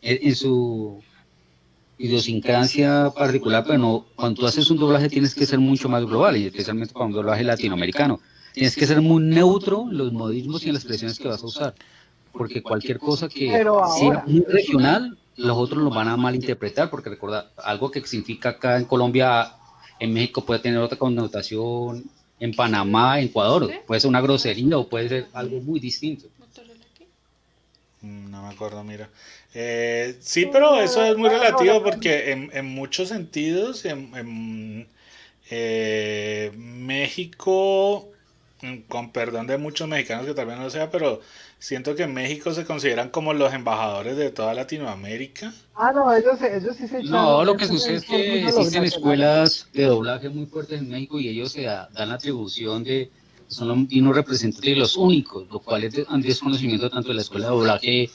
en su idiosincrasia particular, pero no, cuando tú haces un doblaje tienes que ser mucho más global, y especialmente para un doblaje latinoamericano. Tienes que ser muy neutro en los modismos y en las expresiones que vas a usar, porque cualquier cosa que Pero sea ahora, muy regional, los otros lo van a malinterpretar, porque recuerda, algo que significa acá en Colombia, en México puede tener otra connotación, en Panamá, en Ecuador, puede ser una grosería o puede ser algo muy distinto. No me acuerdo, mira. Sí, pero eso es muy relativo porque en muchos sentidos, México, con perdón de muchos mexicanos que tal vez no lo sea, pero siento que en México se consideran como los embajadores de toda Latinoamérica. no, ellos sí se No, lo echan que sucede es mucho que orgullo a los existen nacionales. escuelas de doblaje muy fuertes en México y ellos dan la atribución de que son los dignos representantes y los únicos, lo cual es un desconocimiento tanto de la escuela de doblaje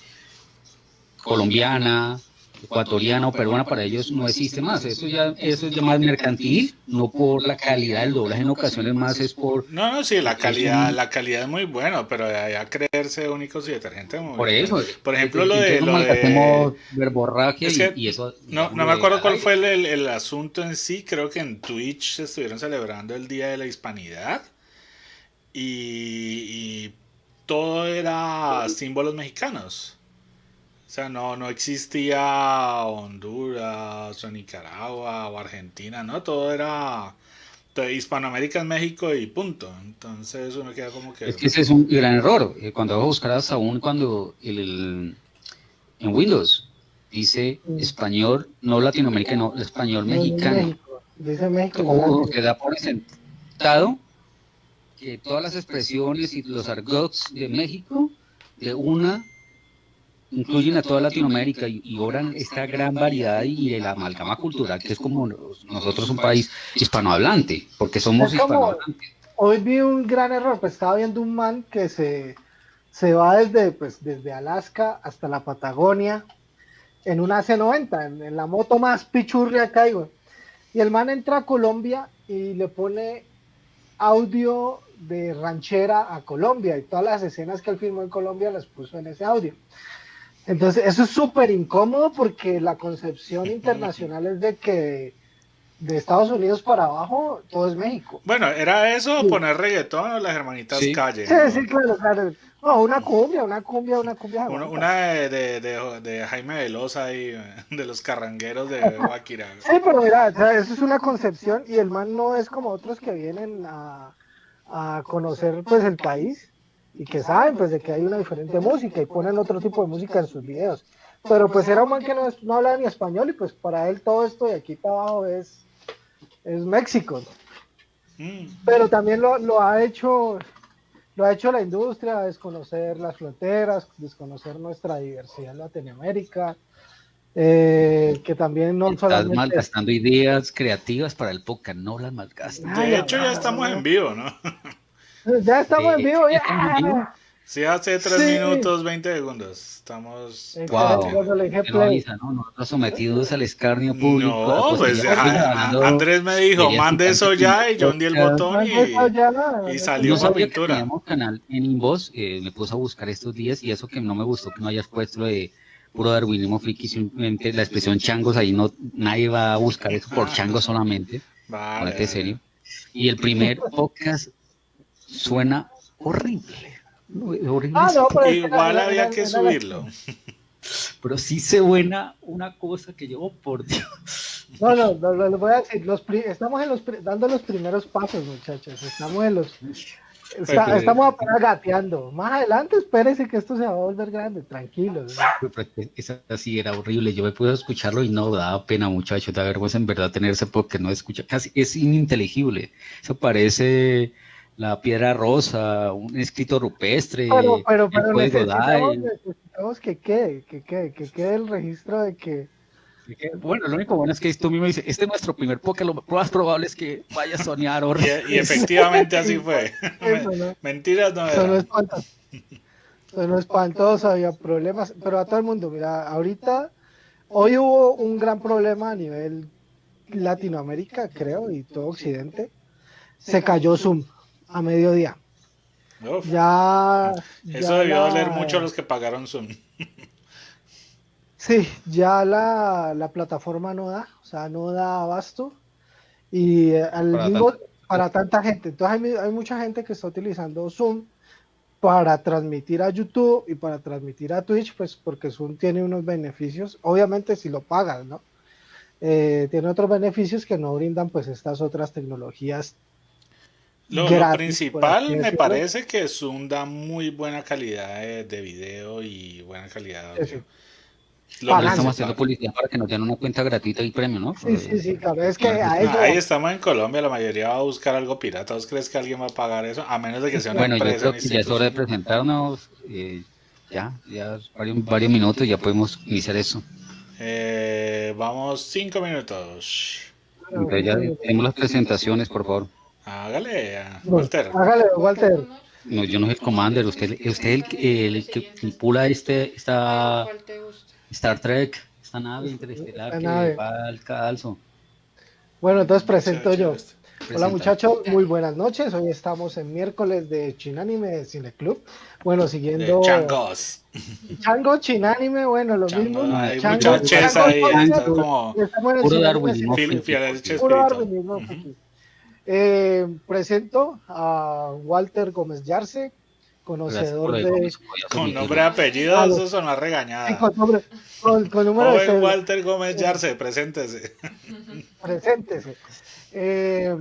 colombiana, ecuatoriana o peruana. Para ellos no existe más. Eso es ya más mercantil, no por la calidad del doblaje, en ocasiones más es No, no, sí, porque es un, la calidad es muy buena, pero de ahí a creerse únicos y detergentes muy por difícil. eso, Por ejemplo, entonces no lo de, malgastemos verborragia es que y eso, no me digámoslo, acuerdo al cuál fue aire. el asunto en sí. Creo que en Twitch se estuvieron celebrando el Día de la Hispanidad y todo era símbolos mexicanos. O sea, no existía Honduras o Nicaragua o Argentina, ¿no? Todo era Hispanoamérica es México y punto. Entonces uno queda como que... Es que ese es un gran error. Cuando vas a buscar hasta aún cuando en Windows dice Mm, español no latinoamericano, español no, no es mexicano. México. Dice México y no O se Latinoamérica. da por sentado que todas las expresiones y los argots de México de una incluyen a toda Latinoamérica y obran esta gran variedad y el amalgama cultural que es como nosotros un país hispanohablante, porque somos Es como, hispanohablantes. hoy vi un gran error, pues estaba viendo un man que se va desde Alaska hasta la Patagonia en una C90, en la moto más pichurria que hay, güey. Y el man entra a Colombia y le pone audio de ranchera a Colombia y todas las escenas que él filmó en Colombia las puso en ese audio. Entonces, eso es súper incómodo porque la concepción internacional es de que de Estados Unidos para abajo todo es México. Bueno, ¿era eso o Sí, poner reggaetón o las hermanitas Sí, Calle, sí, no? sí, claro, claro. No, una cumbia se aguanta. Una de Jaime Velosa y de los carrangueros de Guaquira. Sí, pero mira, o sea, eso es una concepción y el man no es como otros que vienen a conocer pues el país y que saben pues de que hay una diferente música y ponen otro tipo de música en sus videos. Pero pues era un man que no hablaba ni español y pues para él todo esto de aquí para abajo es México. Mm. Pero también lo ha hecho la industria, desconocer las fronteras, desconocer nuestra diversidad en Latinoamérica, que también no estás solamente es, malgastando ideas creativas para el podcast, no las malgastes. ay, De hecho, ya estamos en vivo, ¿no? ya estamos en De hecho, vivo, ya estamos en vivo. ya. Sí, hace 3 Sí, minutos, 20 segundos. Estamos Wow, transmitiendo. cuando le dije usted no play. avisa, ¿no? Nosotros sometidos al escarnio público, No, pues pues ella pública hablando Andrés me dijo, sería su mande canal eso en ya y yo hundí el podcast. botón Mande eso ya, y mande eso salió No ya. por sabía que pintura. teníamos canal en Inbox, me puse a buscar estos días y eso que no me gustó que no hayas puesto lo de puro darwinismo friki, simplemente la expresión changos, ahí no, nadie va a buscar eso por changos solamente, Vale, ponete vale. serio. Y el primer podcast suena horrible, horrible, Ah, no, pero es que Igual había que subirlo. no, pero sí se buena una cosa que yo, oh, por Dios. les voy a decir, estamos dando los primeros pasos, muchachos. Pues, Estamos apenas gateando. Más adelante, espérense que esto se va a volver grande, tranquilos. Esa sí era horrible. Yo me pude escucharlo y no daba pena, muchacho. Da vergüenza en verdad tenerse porque no escucha. Casi es ininteligible. Eso parece la piedra rosa, un escrito rupestre, el Pero código DAE. necesitamos que quede el registro de que. Bueno, lo único bueno es que tú mismo dices, este es nuestro primer podcast, lo más probable es que vaya a soñar y horrible. efectivamente así fue. Eso, ¿no? Mentiras no Sonó eran. espantoso. Sonó espantoso, había problemas, pero a todo el mundo, mira, ahorita, hoy hubo un gran problema a nivel Latinoamérica, creo, y todo Occidente. Se cayó Zoom a mediodía. Uf, Ya, eso ya debió doler mucho a la. los que pagaron Zoom. Sí, ya la plataforma no da, o sea, no da abasto y al para mismo, tanta... para tanta gente. Entonces hay mucha gente que está utilizando Zoom para transmitir a YouTube y para transmitir a Twitch, pues porque Zoom tiene unos beneficios, obviamente si lo pagas, ¿no? Tiene otros beneficios que no brindan pues estas otras tecnologías Lo gratis, por así principal me decirlo. parece que Zoom da muy buena calidad de video y buena calidad de Sí, audio. sí, Lo No estamos pagando. haciendo principal. publicidad para que nos den una cuenta gratuita y premio, ¿no? Sí, sí, sí, claro, es que Para a suscripción. eso Ahí voy. estamos en Colombia, la mayoría va a buscar algo pirata. ¿Vos crees que alguien va a pagar eso? A menos de que sea una Bueno, yo empresa, creo una que ya es hora de institución. presentarnos. Ya varios minutos, ya podemos iniciar eso. Vamos 5 minutos. Bueno, Entonces ya 5 minutos. tenemos las presentaciones, por favor. Hágale, Bueno, Walter. hágale, Walter. No, yo no soy el commander, usted es el que tripula esta Star Trek, esta nave interestelar La que nave. va al cadalso. Bueno, entonces presento Muchacho yo. este. Hola Presenta. muchachos, muy buenas noches. Hoy estamos en miércoles de Chinánime de Cineclub. Bueno, De siguiendo changos. Chango, Chinánime, bueno, lo Chango, mismo. Ah, hay Chango, mucha puro, chesa Chango ahí. Podcast, Está puro, como estamos en el puro Chinánime darwinismo Cineclub. friki, fiel al porque Puro Chespirito. darwinismo Ujú. aquí. Presento a Walter Gómez Yarse, gracias por conocedor el de... Gómez, voy a Con nombre omitirlo. y Ah, apellido, eso son una sí, regañada. con número de Joven cédula. Walter Gómez Eh, Yarse, preséntese. Preséntese. Eh,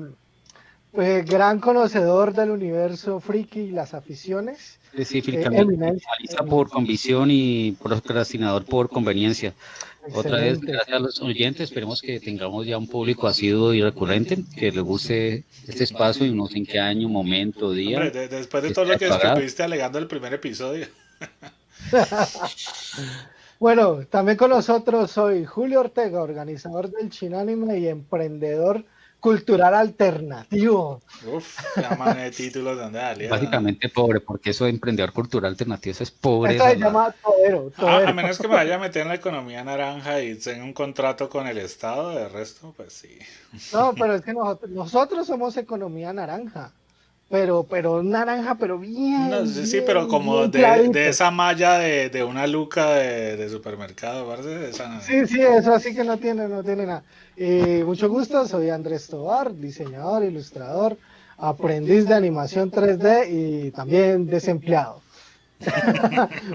Gran conocedor del universo friki y las aficiones. Específicamente, Eminencia, finaliza por convicción y procrastinador por conveniencia. Otra vez, excelente. gracias a los oyentes, esperemos que tengamos ya un público asiduo y recurrente, que les guste este espacio y no sé en qué año, momento, Hombre, día, después de que todo sea lo de que tu agrado. estuviste alegando el primer episodio. Bueno, también con nosotros soy Julio Ortega, organizador del Chinánime y emprendedor cultural alternativo. Uf, ya mané de títulos de dónde salieron. Básicamente pobre, porque eso de emprendedor cultural alternativo eso es Esto pobreza. se llama todero, A todero. menos que me vaya a meter en la economía naranja y tenga un contrato con el Estado, de resto, pues sí. No, pero es que nosotros somos economía naranja, pero naranja, pero No, bien, sí, sí, pero bien, como bien de clarito. esa malla de una luca de supermercado, parece de esa no. Sí, sí, eso así que no tiene nada. Mucho gusto, soy Andrés Tobar, diseñador, ilustrador, aprendiz de animación 3D y también desempleado.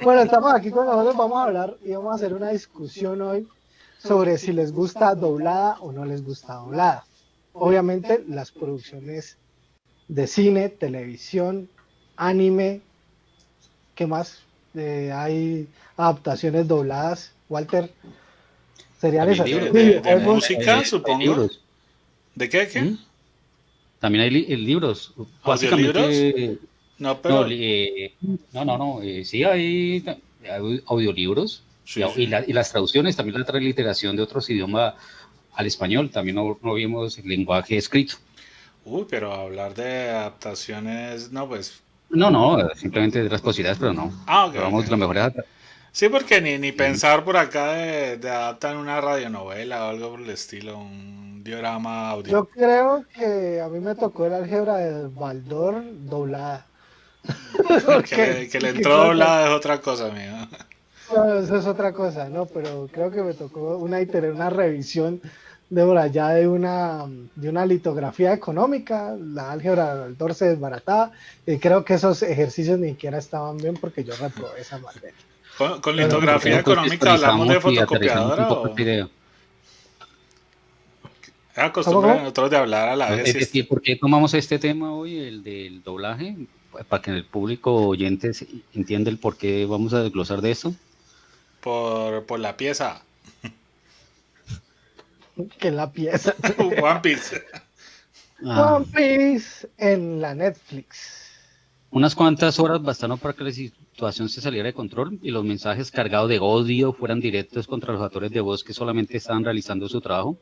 Bueno, estamos aquí con nosotros, vamos a hablar y vamos a hacer una discusión hoy sobre si les gusta doblada o no les gusta doblada. Obviamente las producciones de cine, televisión, anime, ¿qué más? Hay adaptaciones dobladas. Walter, serían También esas. libros, De también Videojuegos, música, hay supongo. libros. ¿De qué? ¿Qué? ¿Mm? También hay libros. ¿Audiolibros? Básicamente, No, no, pero. sí hay audiolibros Sí, sí. y las traducciones, también la transliteración de otros idiomas al español, también no vimos el lenguaje escrito. Uy, pero hablar de adaptaciones. No, pues. No, simplemente de las posibilidades, pero no. Ah, ok, Pero ok, vamos de las ok. mejores. Sí, porque ni Ujú. pensar por acá de adaptar una radionovela o algo por el estilo, un diorama audio. yo creo que a mí me tocó el álgebra de Baldor doblada. Porque, Que le qué entró cosa, doblada es otra cosa, mía. no, eso es otra cosa, ¿no? Pero creo que me tocó una revisión de por allá de una litografía económica, la álgebra de Baldor se desbarataba y creo que esos ejercicios ni siquiera estaban bien porque yo reprobé esa materia. Con Pero Bueno, ¿por qué litografía no económica hablamos contextualizamos de y aterrizamos un fotocopiadora poco el o video? es ¿cómo, costumbre de cómo? nosotros de hablar a la No, vez es y decir, ¿por qué tomamos este tema hoy, el del doblaje? Para que el público oyente entienda el por qué vamos a desglosar de esto. por la pieza? Que la pieza. One Piece. Ah, One Piece en la Netflix. unas cuantas horas bastaron para que la situación se saliera de control y los mensajes cargados de odio fueran directos contra los actores de voz que solamente estaban realizando su trabajo.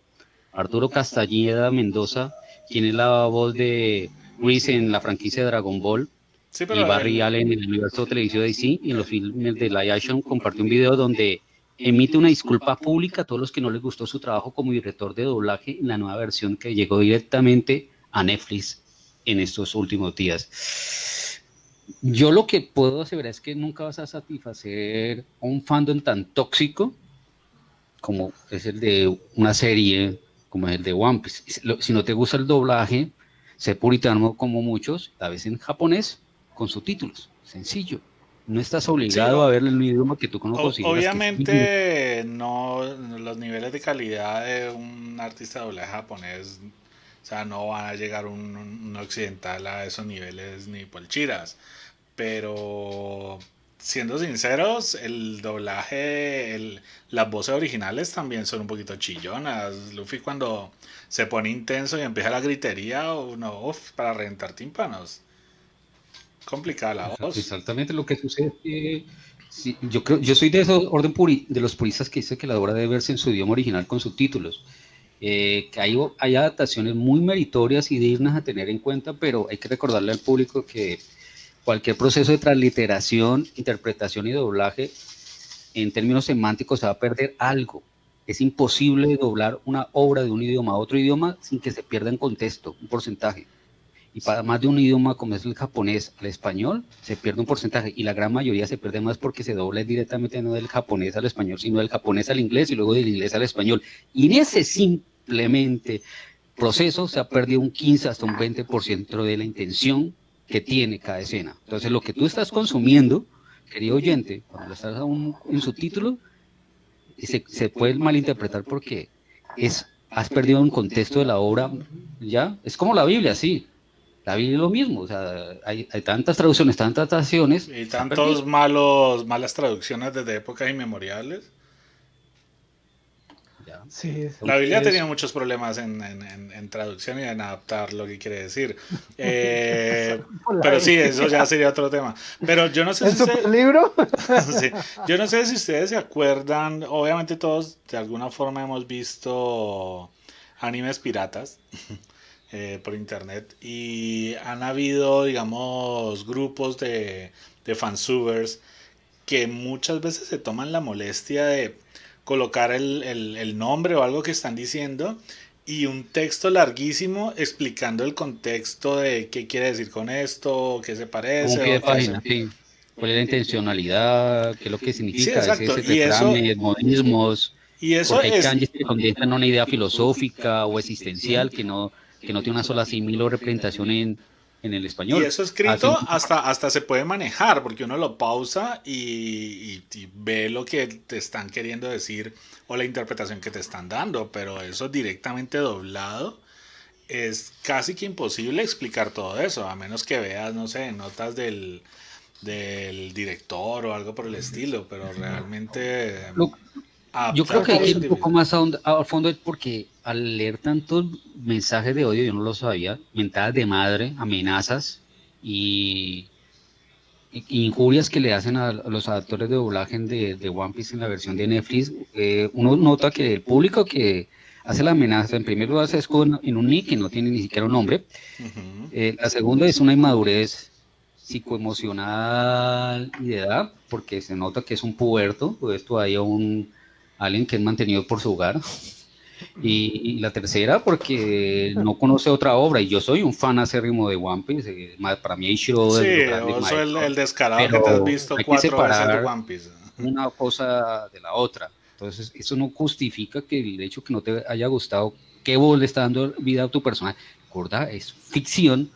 Arturo Castañeda Mendoza, quien es la voz de Whis en la franquicia de Dragon Ball, Sí, y pero Barry Allen en el universo televisivo de DC y en los filmes de live action, compartió un video donde emite una disculpa pública a todos los que no les gustó su trabajo como director de doblaje en la nueva versión que llegó directamente a Netflix en estos últimos días. Yo lo que puedo asegurar es que nunca vas a satisfacer a un fandom tan tóxico como es el de una serie como es el de One Piece. Si no te gusta el doblaje, sé puritano como muchos, a veces en japonés con subtítulos, sencillo. No estás Sí, obligado a ver el idioma que tú no consideras que es bien. obviamente no los niveles de calidad de un artista de doblaje japonés, o sea, no van a llegar un occidental a esos niveles ni por chiras. Pero siendo sinceros, el doblaje, las voces originales también son un poquito chillonas. Luffy cuando se pone intenso y empieza la gritería, uno, uf, para reventar tímpanos. Complicada la voz. Exactamente lo que sucede es que sí, yo creo, yo soy de esos de los puristas que dice que la obra debe verse en su idioma original con subtítulos. Que hay adaptaciones muy meritorias y dignas a tener en cuenta, pero hay que recordarle al público que cualquier proceso de transliteración, interpretación y doblaje en términos semánticos se va a perder algo. Es imposible doblar una obra de un idioma a otro idioma sin que se pierda en contexto, un porcentaje. Y para más de un idioma como es el japonés al español, se pierde un porcentaje. Y la gran mayoría se pierde más porque se dobla directamente no del japonés al español, sino del japonés al inglés y luego del inglés al español. Y en ese simplemente proceso se ha perdido un 15 hasta un 20% de la intención que tiene cada escena. Entonces, lo que tú estás consumiendo, querido oyente, cuando lo estás aún en subtítulo, se puede malinterpretar porque has perdido un contexto de la obra, ¿ya? Es como la Biblia, sí. La Biblia es lo mismo, o sea, hay tantas traducciones, tantas traducciones, Y se ha perdido. tantos malas traducciones desde épocas inmemoriales. ¿Ya? Sí, La Biblia ha tenido es muchos problemas en traducción y en adaptar lo que quiere decir. por la Pero sí, eso ya Biblia. sería otro tema. Pero yo no sé ¿El si super libro? sí, yo no sé si ustedes se acuerdan, obviamente todos de alguna forma hemos visto animes piratas por internet y han habido, digamos, grupos de fansubers que muchas veces se toman la molestia de colocar el nombre o algo que están diciendo y un texto larguísimo explicando el contexto de qué quiere decir con esto, qué se Como un parece pie de o qué hace. página, sí. ¿Cuál es la intencionalidad? ¿Qué es lo que Sí, significa? exacto. Ese refranes, modismos, Y eso porque hay es, kanjis que condensan una idea filosófica o existencial que no tiene una sola símil o representación en el y español. eso escrito Hacen, hasta se puede manejar, porque uno lo pausa y ve lo que te están queriendo decir o la interpretación que te están dando, pero eso directamente doblado es casi que imposible explicar todo eso, a menos que veas, no sé, notas del director o algo por el estilo, pero realmente lo- yo creo adaptar que hay todo que eso ir es un poco difícil. más a fondo porque al leer tantos mensajes de odio, yo no lo sabía, mentadas de madre, amenazas y injurias que le hacen a los actores de doblaje de One Piece en la versión de Netflix, uno nota que el público que hace la amenaza, en primer lugar, se escuda en un nick que no tiene ni siquiera un nombre. Ujú. La segunda es una inmadurez psicoemocional y de edad, porque se nota que es un puberto, pues todavía alguien que es mantenido por su hogar. Y la tercera, porque no conoce otra obra, y yo soy un fan acérrimo de One Piece, para mí Eiichiro es Sí, el grande o eso maestro, el descarado que te has pero visto hay que 4 veces de separar One Piece. una cosa de la otra. Entonces, eso no justifica que el hecho que no te haya gustado, que vos le está dando vida a tu personaje, gorda, es ficción,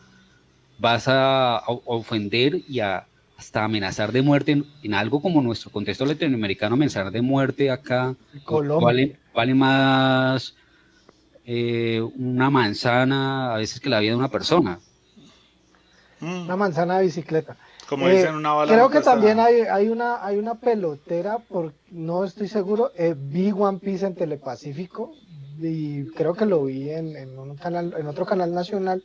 vas a ofender y hasta amenazar de muerte en algo como nuestro contexto latinoamericano, amenazar de muerte acá Colombia. vale más una manzana a veces que la vida de una persona. Mm, Una manzana de bicicleta. como dicen, una bala no Creo que cuesta también nada. hay una pelotera, no estoy seguro, vi One Piece en Telepacífico y creo que lo vi en un canal, en otro canal nacional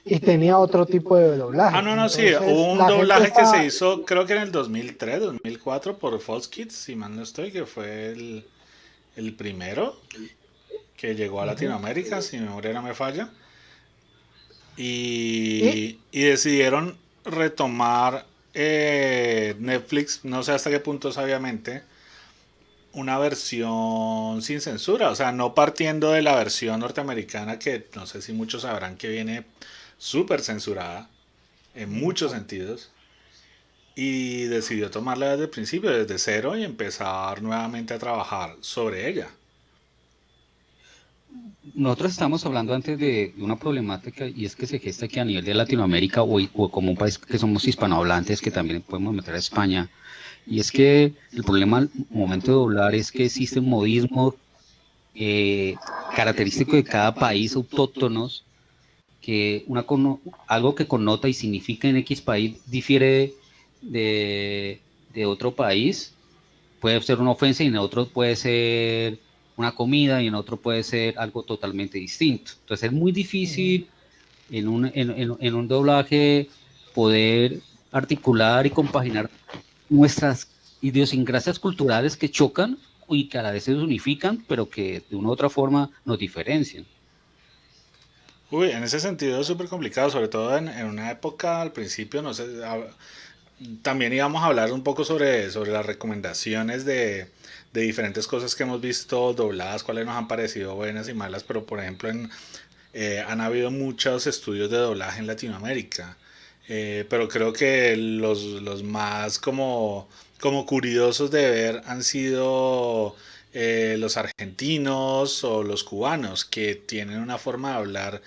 y tenía otro tipo de Ah, doblaje. no, no, sí, hubo Entonces un la gente doblaje que se está, hizo, creo que en el 2003, 2004 por Fox Kids, si mal no estoy, que fue el primero que llegó a ujú. Latinoamérica, si mi memoria no me falla. Y Y decidieron retomar Netflix, no sé hasta qué punto sabiamente, una versión sin censura, o sea, no partiendo de la versión norteamericana que no sé si muchos sabrán que viene súper censurada en muchos sentidos, y decidió tomarla desde el principio, desde cero, y empezar nuevamente a trabajar sobre ella. nosotros estamos hablando antes de una problemática y es que se gesta que a nivel de Latinoamérica o como un país que somos hispanohablantes, que también podemos meter a España, y es que el problema al momento de doblar es que existe un modismo eh, característico de cada país autóctonos que algo que connota y significa en X país difiere de otro país, puede ser una ofensa y en otro puede ser una comida y en otro puede ser algo totalmente distinto. Entonces es muy Ujú. difícil en un doblaje poder articular y compaginar nuestras idiosincrasias culturales que chocan y que a la vez se unifican, pero que de una u otra forma nos diferencian. Uy, en ese sentido es súper complicado, sobre todo en una época al principio, no sé, también íbamos a hablar un poco sobre las recomendaciones de diferentes cosas que hemos visto dobladas, cuáles nos han parecido buenas y malas, pero por ejemplo han habido muchos estudios de doblaje en Latinoamérica, pero creo que los más como curiosos de ver han sido los argentinos o los cubanos, que tienen una forma de hablar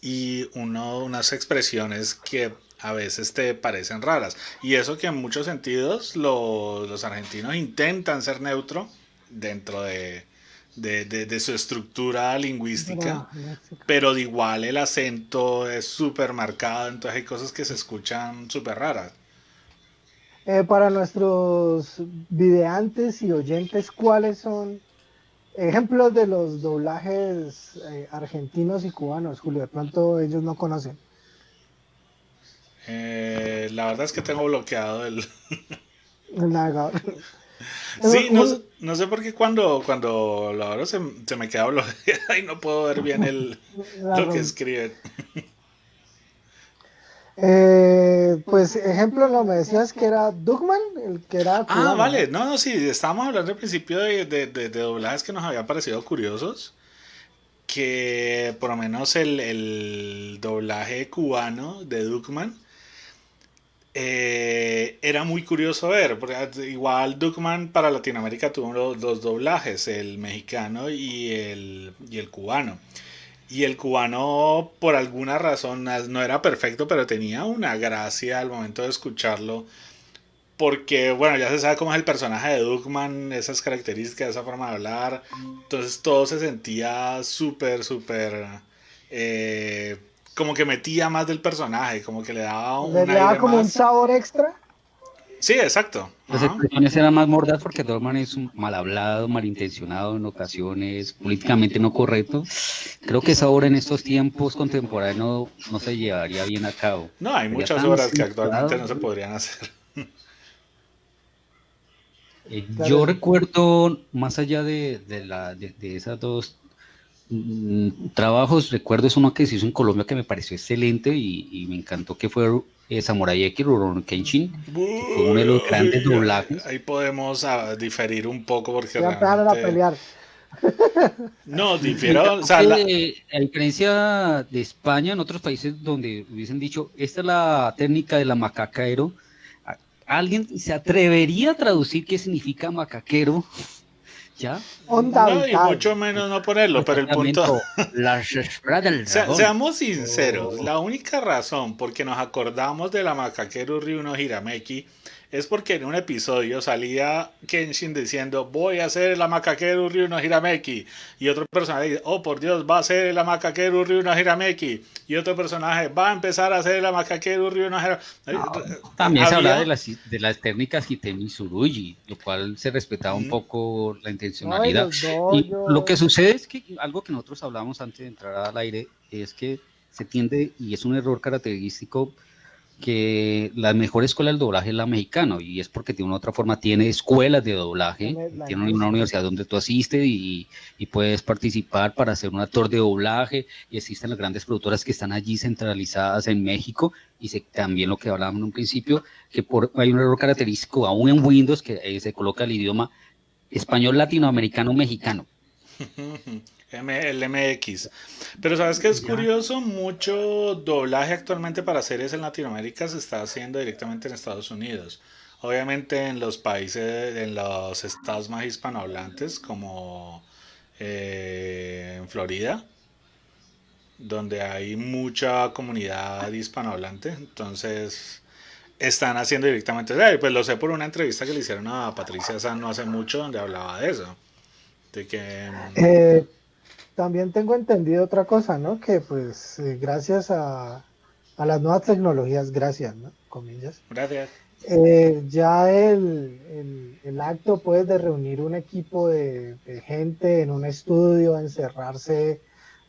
y unas expresiones que a veces te parecen raras. Y eso que en muchos sentidos los argentinos intentan ser neutro dentro de su estructura lingüística, Pero, México. pero de igual el acento es súper marcado, entonces hay cosas que se escuchan súper raras. Para nuestros videantes y oyentes, ¿cuáles son ejemplos de los doblajes argentinos y cubanos, Julio? De pronto ellos no conocen. La verdad es que tengo bloqueado el... El navegador. Sí, no, Un- no sé por qué cuando lo abro se me queda bloqueado y no puedo ver bien la lo que rom- escriben. pues ejemplo, no me decías que era Dugman, el que era Ah, cubano, vale, ¿no? no, no, sí, estábamos hablando al principio de doblajes que nos habían parecido curiosos, que por lo menos el doblaje cubano de Duckman era muy curioso ver, porque igual Duckman para Latinoamérica tuvo los dos doblajes, el mexicano y el cubano. Y el cubano, por alguna razón, no era perfecto, pero tenía una gracia al momento de escucharlo. Porque, bueno, ya se sabe cómo es el personaje de Duckman, esas características, esa forma de hablar. Entonces todo se sentía súper, eh, como que metía más del personaje, como que le daba Le un daba aire como un más. sabor extra. Sí, exacto. Las Ajá. expresiones eran más mordaces porque Dorman es un mal hablado, malintencionado en ocasiones, políticamente no correcto. Creo que esa obra en estos tiempos contemporáneos no se llevaría bien a cabo. No, hay Sería muchas tan obras que actualmente censurado. no se podrían hacer. Claro, Yo recuerdo, más allá de esas dos trabajos, recuerdo es uno que se hizo en Colombia que me pareció excelente y me encantó, que fue Samurai X Rurouni Kenshin, que fue uno de los grandes Uy, doblajes. ahí podemos diferir un poco porque ya empezaron a realmente... pelear. No, Me difiero, o encantó sea, que, a diferencia de España, en otros países donde hubiesen dicho, esta es la técnica de la macaquero, a- ¿alguien se atrevería a traducir qué significa macaquero? ¿Ya? Onda no, y vital. mucho menos no ponerlo, pero el punto, Exactamente, o la espada del dragón. Seamos sinceros, O la única razón por que nos acordamos de la Makakeru Ryu no Hirameki es porque en un episodio salía Kenshin diciendo voy a hacer la Makakeru Ryu no Hirameki y otro personaje dice oh por Dios va a hacer la Makakeru Ryu no Hirameki y otro personaje va a empezar a hacer la Makakeru Ryu no no, Hirameki. también se hablaba Había... de las técnicas Hitemi Tsurugi, lo cual se respetaba un mm, poco la No, y intencionalidad. los Y lo que doyos. sucede es que algo que nosotros hablamos antes de entrar al aire es que se tiende, y es un error característico, que la mejor escuela del doblaje es la mexicana, y es porque de una u otra forma tiene escuelas de doblaje, La tiene una industria. universidad donde tú asistes y puedes participar para ser un actor de doblaje, y existen las grandes productoras que están allí centralizadas en México, y también lo que hablábamos en un principio, que hay un error característico aún en Windows, que se coloca el idioma español latinoamericano mexicano. El MX. Pero sabes que es Ya. curioso, mucho doblaje actualmente para series en Latinoamérica se está haciendo directamente en Estados Unidos. Obviamente en los países, en los estados más hispanohablantes como en Florida, donde hay mucha comunidad hispanohablante. Entonces están haciendo directamente, pues lo sé por una entrevista que le hicieron a Patricia Sanz no hace mucho, donde hablaba de eso, de que Eh, También tengo entendido otra cosa, ¿no? Que pues gracias a las nuevas tecnologías, gracias, ¿no? Comillas, gracias. ya el acto pues de reunir un equipo de gente en un estudio, encerrarse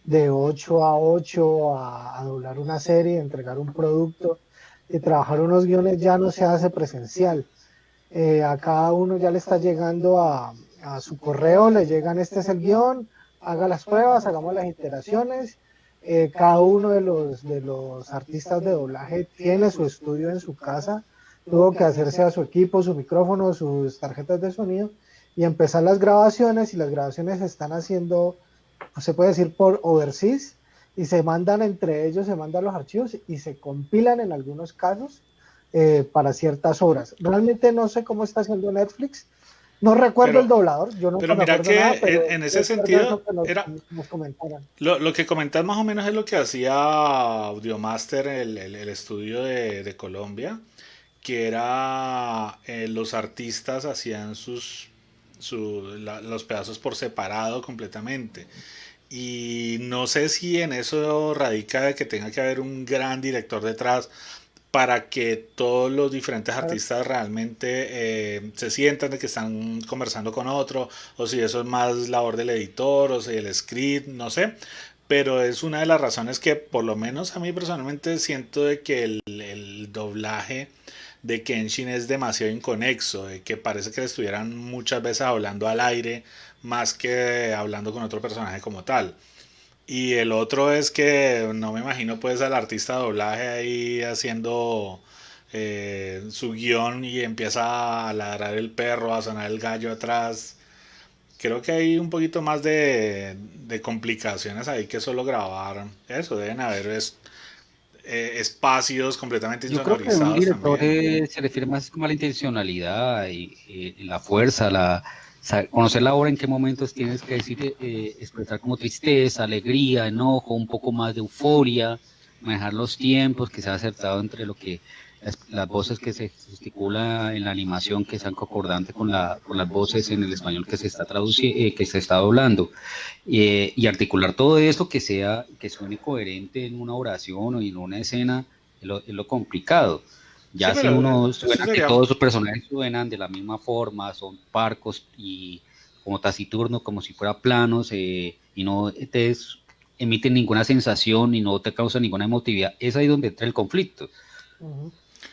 de 8 a 8 a doblar una serie, entregar un producto y trabajar unos guiones ya no se hace presencial. A cada uno ya le está llegando a su correo, le llegan este es el guión, haga las pruebas, hagamos las iteraciones. Cada uno de los artistas de doblaje tiene su estudio en su casa, tuvo que hacerse a su equipo, su micrófono, sus tarjetas de sonido y empezar las grabaciones y las grabaciones se están haciendo, se puede decir por overseas y se mandan entre ellos, se mandan los archivos y se compilan en algunos casos para ciertas obras. Realmente no sé cómo está haciendo Netflix, no recuerdo el Pero, doblador, yo nunca pero me mira acuerdo nada, que pero en ese recuerdo eso sentido que era nos comentaran. lo que comentas más o menos es lo que hacía Audiomaster, el estudio de Colombia, que era los artistas hacían los pedazos por separado completamente. Y no sé si en eso radica de que tenga que haber un gran director detrás para que todos los diferentes artistas realmente se sientan de que están conversando con otro, o si eso es más labor del editor, o si el script, no sé. Pero es una de las razones que por lo menos a mí personalmente siento de que el doblaje de Kenshin es demasiado inconexo, de que parece que le estuvieran muchas veces hablando al aire más que hablando con otro personaje como tal. Y el otro es que no me imagino pues al artista de doblaje ahí haciendo su guión y empieza a ladrar el perro, a sonar el gallo atrás. Creo que hay un poquito más de complicaciones ahí que solo grabar eso. Deben haber espacios completamente Yo creo que un insonorizados director también. se refiere más como a la intencionalidad y la fuerza, conocer la obra en qué momentos tienes que decir, expresar como tristeza, alegría, enojo, un poco más de euforia, manejar los tiempos, que sea acertado entre lo que las voces que se gesticula en la animación, que sean concordantes con las voces en el español que se está que se está doblando, y articular todo esto que suene coherente en una oración o en una escena es lo complicado. Sí, Ya si pero uno eso suena que sería. todos sus personajes suenan de la misma forma, son parcos y como taciturnos, como si fueran planos, y no emiten ninguna sensación y no te causa ninguna emotividad, es ahí donde entra el conflicto. Uh-huh.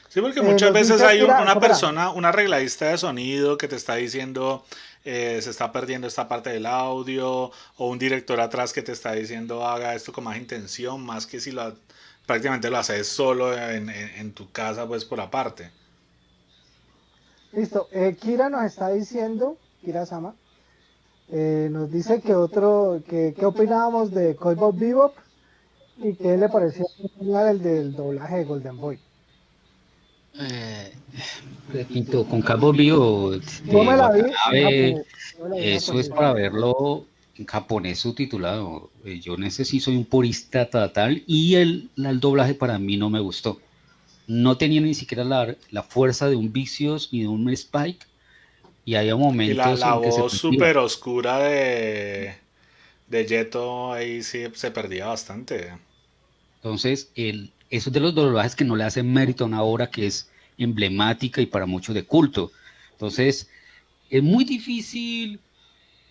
Sí, porque muchas Nos veces dice, hay mira, una espera, persona, un arregladista de sonido que te está diciendo se está perdiendo esta parte del audio, o un director atrás que te está diciendo haga esto con más intención, más que si prácticamente lo haces solo en tu casa, pues por aparte. listo, Kira nos está diciendo, Kira Sama, nos dice que qué opinábamos de Cowboy Bebop y qué le pareció genial el del doblaje de Golden Boy. Eh, Repito, con Cabo Vivo Yo de me la vi en Watanabe, japonés, yo me la vi en eso es japonés. para verlo en japonés subtitulado. Yo en ese sí soy un purista total y el doblaje para mí no me gustó. No tenía ni siquiera la fuerza de un Vicious ni de un Spike y había Y la, momentos la en que se voz perdía. súper oscura de Yeto ahí sí se perdía bastante. Entonces, eso es de los doblajes que no le hacen mérito a una obra que es emblemática y para muchos de culto. Entonces, es muy difícil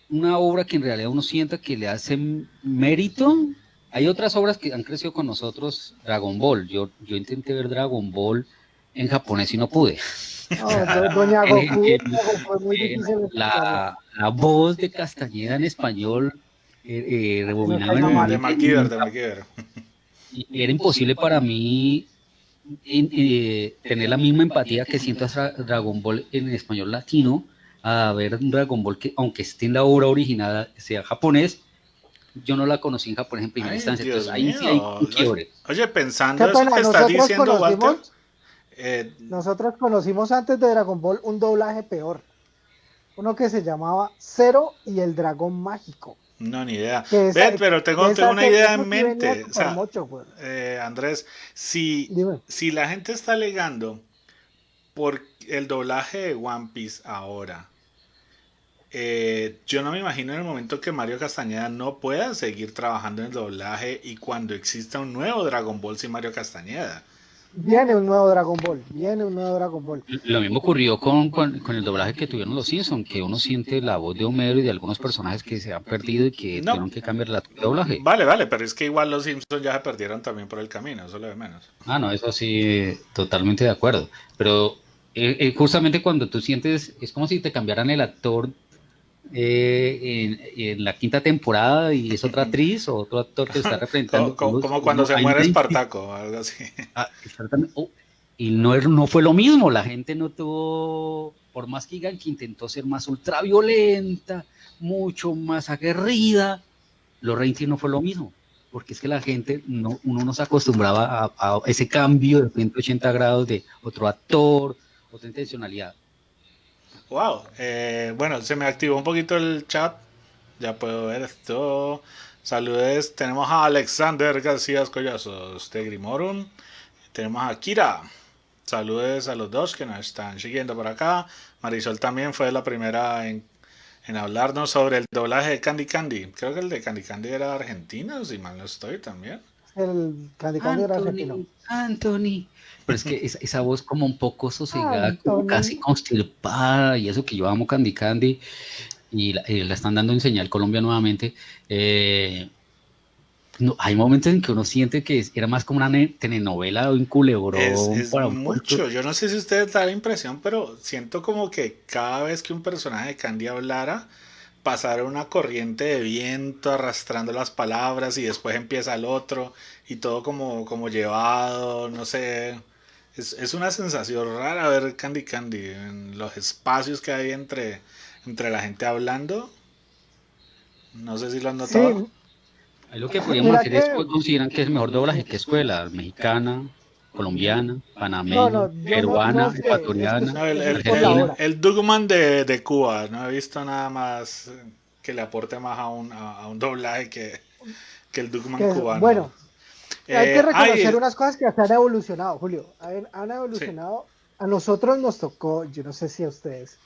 una obra que en realidad uno sienta que le hace mérito. Hay otras obras que han crecido con nosotros, Dragon Ball. Yo intenté ver Dragon Ball en japonés y no pude. No, Doña Goku es muy Eh, difícil escucharla. la voz de Castañeda en español, No rebobinada caiga mal. De MacGyver, de MacGyver. y era imposible para mí tener la misma empatía que siento hacia Dragon Ball en español latino, a ver un Dragon Ball que, aunque esté en la obra original, sea japonés, yo no la conocí en japonés en primera Ay, instancia, entonces Dios ahí sí hay mío. un quiebre. Oye, Qué pensando eso pena, que estás diciendo, Walter, eh, nosotros conocimos antes de Dragon Ball un doblaje peor, uno que se llamaba Cero y el Dragón Mágico. No, ni idea. Que Ve, pero tengo esa una serie idea en eso sí venía mente. O súper sea, mucho, pues. Andrés, si, Dime. si la gente está alegando por el doblaje de One Piece ahora, yo no me imagino en el momento que Mario Castañeda no pueda seguir trabajando en el doblaje y cuando exista un nuevo Dragon Ball sin Mario Castañeda. Viene un nuevo Dragon Ball, viene un nuevo Dragon Ball. Lo mismo ocurrió con el doblaje que tuvieron los Simpsons, que uno siente la voz de Homero y de algunos personajes que se han perdido y que No, tuvieron que cambiar el doblaje. vale, vale, pero es que igual los Simpsons ya se perdieron también por el camino, eso es lo de menos. Ah, no, eso sí, totalmente de acuerdo. Pero justamente cuando tú sientes, es como si te cambiaran el actor en la quinta temporada y es otra actriz o otro actor que está representando. Como cuando se Hay muere una Espartaco o algo así. exactamente. Y no fue lo mismo, la gente no tuvo, por más que digan que intentó ser más ultraviolenta, mucho más aguerrida, los ratings no fue lo mismo, porque es que la gente, uno no se acostumbraba a ese cambio de 180 grados de otro actor, otra intencionalidad. Wow, bueno, se me activó un poquito el chat, ya puedo ver esto. Saludes, tenemos a Alexander García Collazos de Grimorum, tenemos a Kira. Saludes a los dos que nos están siguiendo por acá. Marisol también fue la primera en hablarnos sobre el doblaje de Candy Candy. Creo que el de Candy Candy era argentino, si mal no estoy también. El Candy Candy era argentino. Anthony. Pero es que esa voz como un poco sosegada, como Anthony. casi constipada, y eso que yo amo Candy Candy, y la están dando en señal Colombia nuevamente. No, hay momentos en que uno siente que era más como una telenovela o un culebrón Es para un puerto. mucho, yo no sé si ustedes da la impresión, pero siento como que cada vez que un personaje de Candy hablara, pasara una corriente de viento arrastrando las palabras y después empieza el otro y todo como llevado, no sé. Es una sensación rara ver Candy Candy en los espacios que hay entre la gente hablando. No sé si lo han notado. Sí, Ahí lo que podríamos mira hacer es que consideran que es mejor doblaje que escuela, mexicana, colombiana, no, panameña, yo no peruana, sé, ecuatoriana, No, es por la argentina. hora. el Dugman de Cuba, no he visto nada más que le aporte más a un doblaje que el Dugman cubano. Bueno, hay que reconocer Ay, unas cosas que se han evolucionado, Julio. Han sí. evolucionado. A nosotros nos tocó, yo no sé si a ustedes,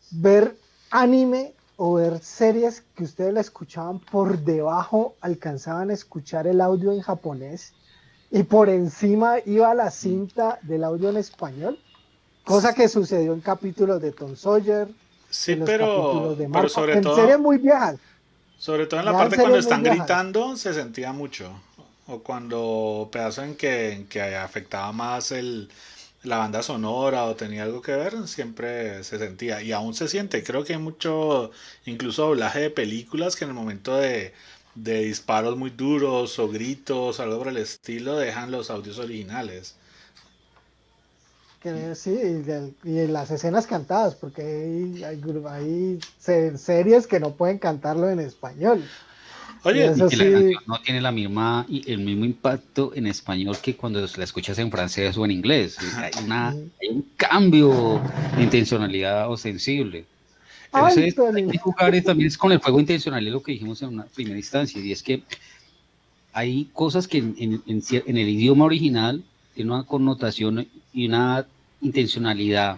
ver anime o ver series que ustedes la escuchaban por debajo, alcanzaban a escuchar el audio en japonés y por encima iba la cinta del audio en español, cosa que sucedió en capítulos de Tom Sawyer, Sí, en los capítulos de pero Marco, en series muy viejas, sobre todo en la ya en parte cuando series muy están viejas. gritando se sentía mucho. O cuando pedazo en que afectaba más la banda sonora o tenía algo que ver, siempre se sentía. Y aún se siente. Creo que hay mucho, incluso doblaje de películas que en el momento de disparos muy duros o gritos, algo por el estilo, dejan los audios originales. Que sí, y las escenas cantadas, porque hay series que no pueden cantarlo en español. Y Oye, Y eso que la sí, canción no tiene el mismo impacto en español que cuando la escuchas en francés o en inglés. Hay un cambio de intencionalidad o sensible. Entonces, hay Anthony. que jugar también es con el juego intencional, es lo que dijimos en una primera instancia, y es que hay cosas que en el idioma original tienen una connotación y una intencionalidad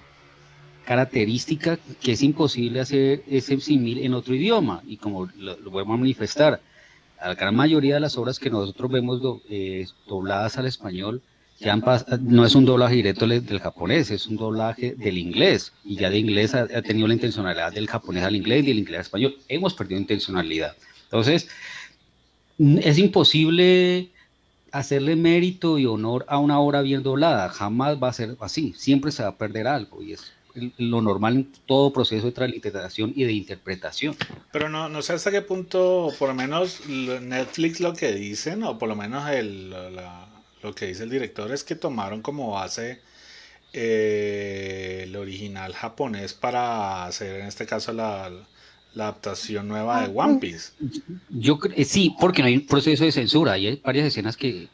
característica que es imposible hacer ese símil en otro idioma, y como lo vuelvo a manifestar, la gran mayoría de las obras que nosotros vemos dobladas al español no es un doblaje directo del japonés, es un doblaje del inglés, y ya de inglés ha tenido la intencionalidad del japonés al inglés y del inglés al español. Hemos perdido intencionalidad. Entonces, es imposible hacerle mérito y honor a una obra bien doblada, jamás va a ser así, siempre se va a perder algo, y es lo normal en todo proceso de transliteración y de interpretación. pero no sé hasta qué punto, por lo menos Netflix lo que dicen, o por lo menos lo que dice el director, es que tomaron como base el original japonés para hacer en este caso la adaptación nueva de One Piece. Sí, porque no hay un proceso de censura, hay varias escenas que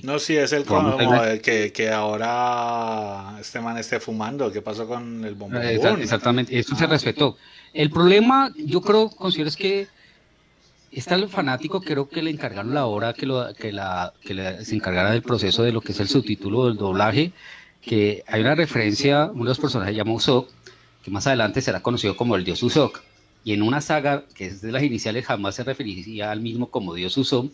No, si es el vamos a como ver, el que ahora este man esté fumando. ¿Qué pasó con el bombombón? exactamente, eso se respetó. El problema, yo considero es que está el fanático, creo que le encargaron la hora se encargara del proceso de lo que es el subtítulo del doblaje, que hay una referencia, uno de los personajes se llama Usopp, que más adelante será conocido como el dios Usopp, y en una saga que es de las iniciales jamás se referiría al mismo como dios Usopp,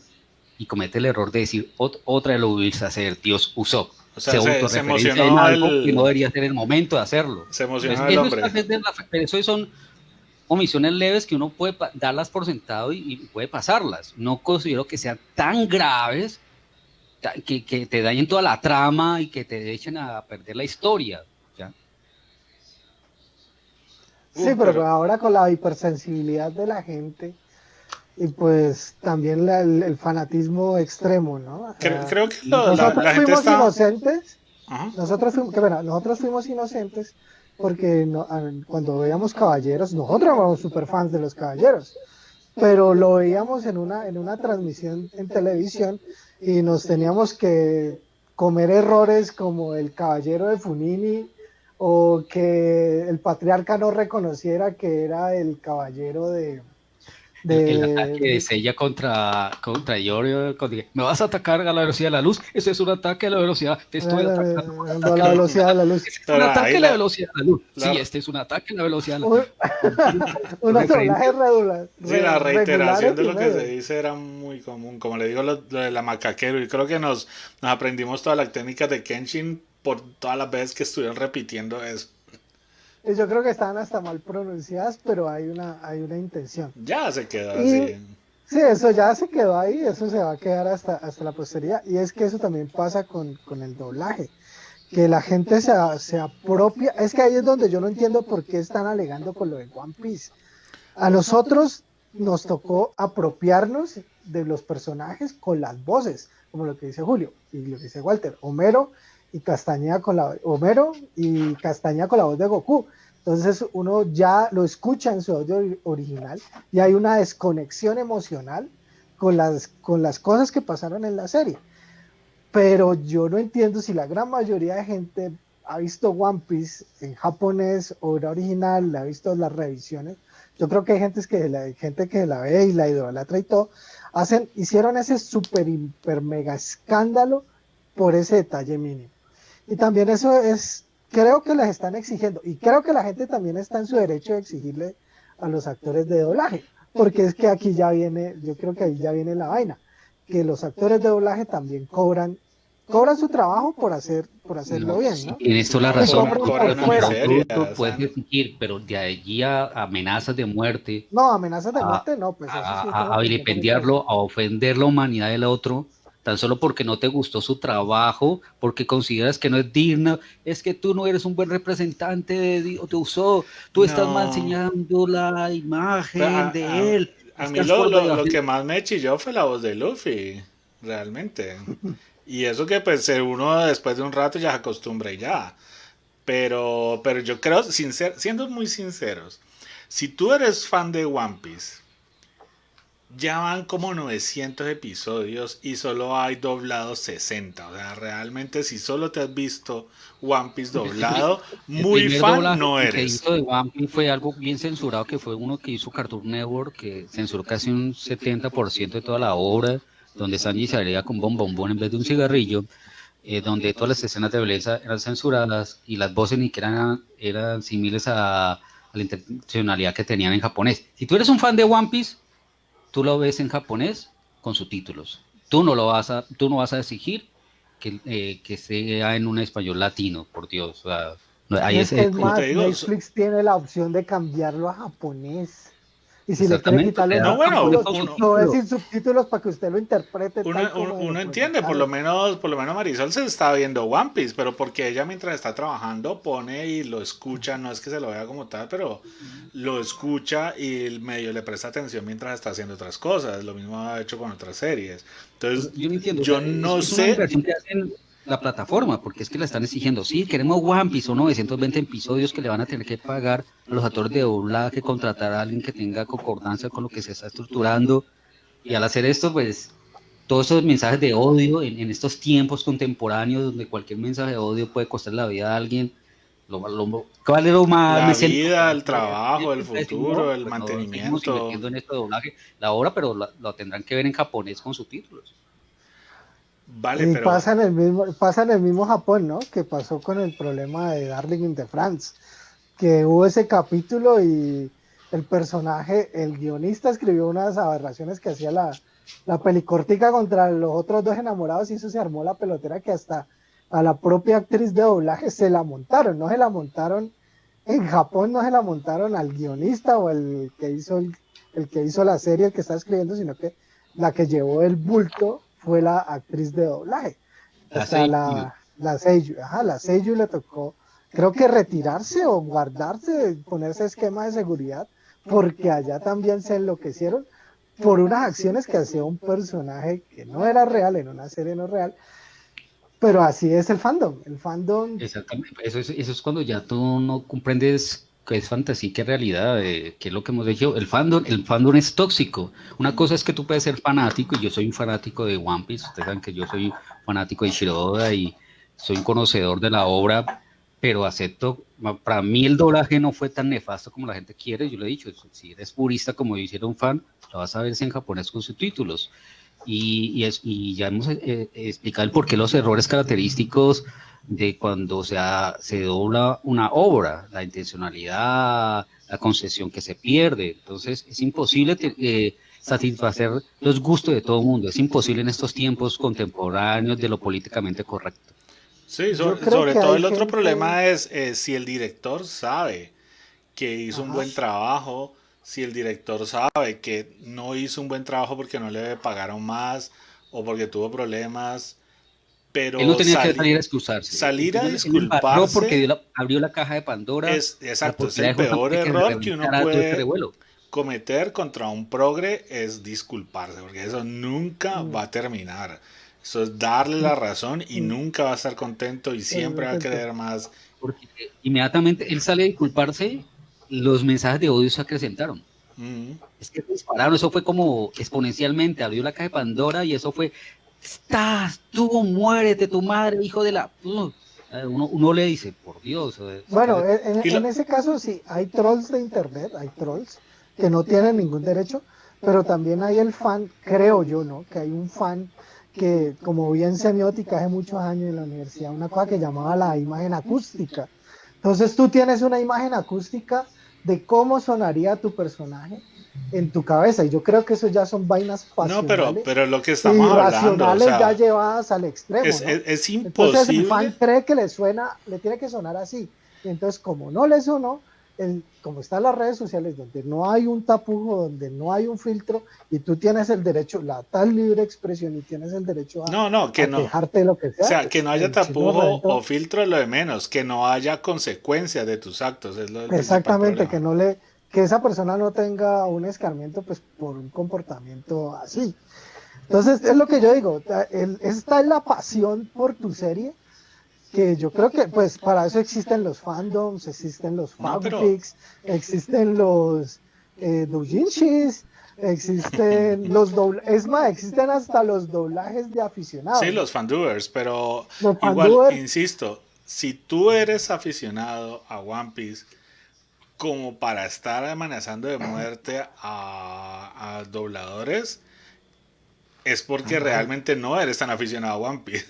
y comete el error de decir otra vez lo voy a hacer dios Usopp. O sea, se autorreferencia en emocionó algo que no debería ser el momento de hacerlo. Se emocionó Entonces, el eso, hombre. eso son omisiones leves que uno puede darlas por sentado y puede pasarlas. No considero que sean tan graves que te dañen toda la trama y que te echen a perder la historia. ¿Ya? Sí, pero ahora con la hipersensibilidad de la gente y pues también el fanatismo extremo, ¿no? O sea, Creo que nosotros la gente fuimos está... inocentes, Ajá. nosotros fuimos inocentes porque cuando veíamos Caballeros, nosotros éramos super fans de los Caballeros, pero lo veíamos en una transmisión en televisión y nos teníamos que comer errores como el caballero de Funini o que el patriarca no reconociera que era el caballero El ataque de Seiya contra Yorio, me vas a atacar a la velocidad de la luz, eso es un ataque a la velocidad, te estoy atacando. A la velocidad de la luz. Es un ataque a la velocidad de la luz. Sí, este es un ataque a la velocidad de la luz. Unos doblajes regulares. Sí, la reiteración de lo que se dice era muy común. Como le digo, lo de la macaquero. Y creo que nos aprendimos todas las técnicas de Kenshin por todas las veces que estuvieron repitiendo eso. Yo creo que estaban hasta mal pronunciadas, pero hay una intención. Ya se quedó así. Sí, eso ya se quedó ahí, eso se va a quedar hasta la posteridad. Y es que eso también pasa con el doblaje, que la gente se apropia. Es que ahí es donde yo no entiendo por qué están alegando con lo de One Piece. A nosotros nos tocó apropiarnos de los personajes con las voces, como lo que dice Julio y lo que dice Walter. Homero y Castañeda con la voz de Goku. Entonces uno ya lo escucha en su audio original y hay una desconexión emocional con las cosas que pasaron en la serie. Pero yo no entiendo si la gran mayoría de gente ha visto One Piece en japonés o en original, ha visto las revisiones. Yo creo que hay gente que la ve y la idolatra y todo. Hicieron ese super, hiper, mega escándalo por ese detalle mínimo. Y también eso creo que les están exigiendo, y creo que la gente también está en su derecho de exigirle a los actores de doblaje, porque es que aquí ya viene, yo creo que ahí ya viene la vaina, que los actores de doblaje también cobran su trabajo por hacerlo bien, ¿no? Tienes toda la razón. Puedes exigir, pero de allí a amenazas de muerte. No, amenazas de muerte no, pues a vilipendiarlo, a ofender la humanidad del otro, tan solo porque no te gustó su trabajo, porque consideras que no es digno, es que tú no eres un buen representante de Dios, te usó, tú estás mal enseñando la imagen de él. A mí lo que más me chilló fue la voz de Luffy, realmente. Y eso que pues uno después de un rato ya se acostumbra y ya. Pero yo creo, siendo muy sinceros, si tú eres fan de One Piece, ya van como 900 episodios y solo hay doblados 60. O sea, realmente si solo te has visto One Piece doblado, muy fan no eres. El que hizo de One Piece fue algo bien censurado, que fue uno que hizo Cartoon Network, que censuró casi un 70% de toda la obra, donde Sanji salía con bombón en vez de un cigarrillo, donde todas las escenas de violencia eran censuradas y las voces ni siquiera eran similares a la intencionalidad que tenían en japonés. Si tú eres un fan de One Piece, tú lo ves en japonés con subtítulos. Tú no vas a exigir que sea en un español latino, por Dios. O sea, Netflix tiene la opción de cambiarlo a japonés. Y si le quiere quitar los subtítulos, es sin subtítulos para que usted lo interprete. Uno entiende, por lo menos Marisol se está viendo One Piece, pero porque ella mientras está trabajando pone y lo escucha, no es que se lo vea como tal, pero lo escucha y medio le presta atención mientras está haciendo otras cosas. Lo mismo ha hecho con otras series. Entonces, yo no sé. La plataforma, porque es que la están exigiendo. Sí, queremos One Piece, son 920 episodios que le van a tener que pagar a los actores de doblaje, contratar a alguien que tenga concordancia con lo que se está estructurando. Y al hacer esto, pues, todos esos mensajes de odio en estos tiempos contemporáneos, donde cualquier mensaje de odio puede costar la vida a alguien, ¿Cuál es lo más La mesiánico que vida, va a el tener trabajo, el Netflix? Va a decir, no, futuro, el pues no seguimos mantenimiento. invirtiendo en esto de doblaje la obra, pero lo tendrán que ver en japonés con subtítulos. Vale, Y pero pasa en el mismo Japón, ¿no? Que pasó con el problema de Darling in the France, que hubo ese capítulo y el personaje, el guionista escribió unas aberraciones que hacía la pelicortica contra los otros dos enamorados y eso se armó la pelotera que hasta a la propia actriz de doblaje se la montaron, no se la montaron en Japón, no se la montaron al guionista o el que hizo la serie, el que está escribiendo, sino que la que llevó el bulto fue la actriz de doblaje. La Hasta seiyuu. la Seiyu le tocó, creo que retirarse o guardarse, ponerse esquema de seguridad, porque allá también se enloquecieron por unas acciones que hacía un personaje que no era real, en una serie no real, pero así es el fandom. El fandom, Exactamente. Eso es cuando ya tú no comprendes qué es fantasía y qué es realidad, qué es lo que hemos dicho. El fandom es tóxico. Una cosa es que tú puedes ser fanático, y yo soy un fanático de One Piece. Ustedes saben que yo soy fanático de Shiroda y soy un conocedor de la obra, pero acepto, para mí el doblaje no fue tan nefasto como la gente quiere. Yo lo he dicho, si eres purista como yo hiciera un fan, lo vas a ver en japonés con subtítulos. Y ya hemos explicado el por qué los errores característicos de cuando se dobla una obra, la intencionalidad, la concesión que se pierde. Entonces, es imposible satisfacer los gustos de todo el mundo. Es imposible en estos tiempos contemporáneos de lo políticamente correcto. sí, yo creo sobre que todo hay el otro gente, problema es si el director sabe que hizo un ajá, buen trabajo, si el director sabe que no hizo un buen trabajo porque no le pagaron más o porque tuvo problemas, Él no pero tenía que salir a excusarse. salir a Él embarró porque disculparse abrió la caja de Pandora, es la exacto, es el posibilidad de peor justamente que se error que uno reventara todo este puede revuelo. cometer contra un progre es disculparse, porque eso nunca mm, va a terminar. Eso es darle la razón y mm, nunca va a estar contento y siempre va a perfecto. querer más. Porque inmediatamente él sale a disculparse, los mensajes de odio se acrecentaron. Mm. Es que dispararon, eso fue como exponencialmente, abrió la caja de Pandora y eso fue, estás, tú muérete, tu madre, hijo de la... Uno le dice, por Dios, es que Bueno, Y lo, en ese caso sí, hay trolls de internet, hay trolls que no tienen ningún derecho, pero también hay el fan, creo yo, ¿no? Que hay un fan que, como vi en semiótica hace muchos años en la universidad, una cosa que llamaba la imagen acústica. Entonces tú tienes una imagen acústica de cómo sonaría tu personaje en tu cabeza, y yo creo que eso ya son vainas no, pasionales pero lo que e estamos hablando, o irracionales ya sea, llevadas al extremo, ¿no? es Entonces el imposible. fan cree que le suena, le tiene que sonar así. Y entonces, como no le sonó, como están las redes sociales, donde no hay un tapujo, donde no hay un filtro, y tú tienes el derecho, la tal libre expresión, y tienes el derecho No, no, que a no. quejarte de lo que O sea, sea, que pues no haya el chino tapujo o reventó. filtro es lo de menos, que no haya consecuencias de tus actos, es lo del principal Exactamente, problema. que esa persona no tenga un escarmiento, pues por un comportamiento así. Entonces, es lo que yo digo, esta es la pasión por tu serie, que yo creo que pues para eso existen los fandoms, existen los No, pero fanfics, existen los doujinshis, existen es más, existen hasta los doblajes de sí, aficionados, los ¿no? fandubers, pero Los igual, fandubers, insisto, si tú eres aficionado a One Piece como para estar amenazando de muerte a dobladores, es porque realmente no eres tan aficionado a One Piece.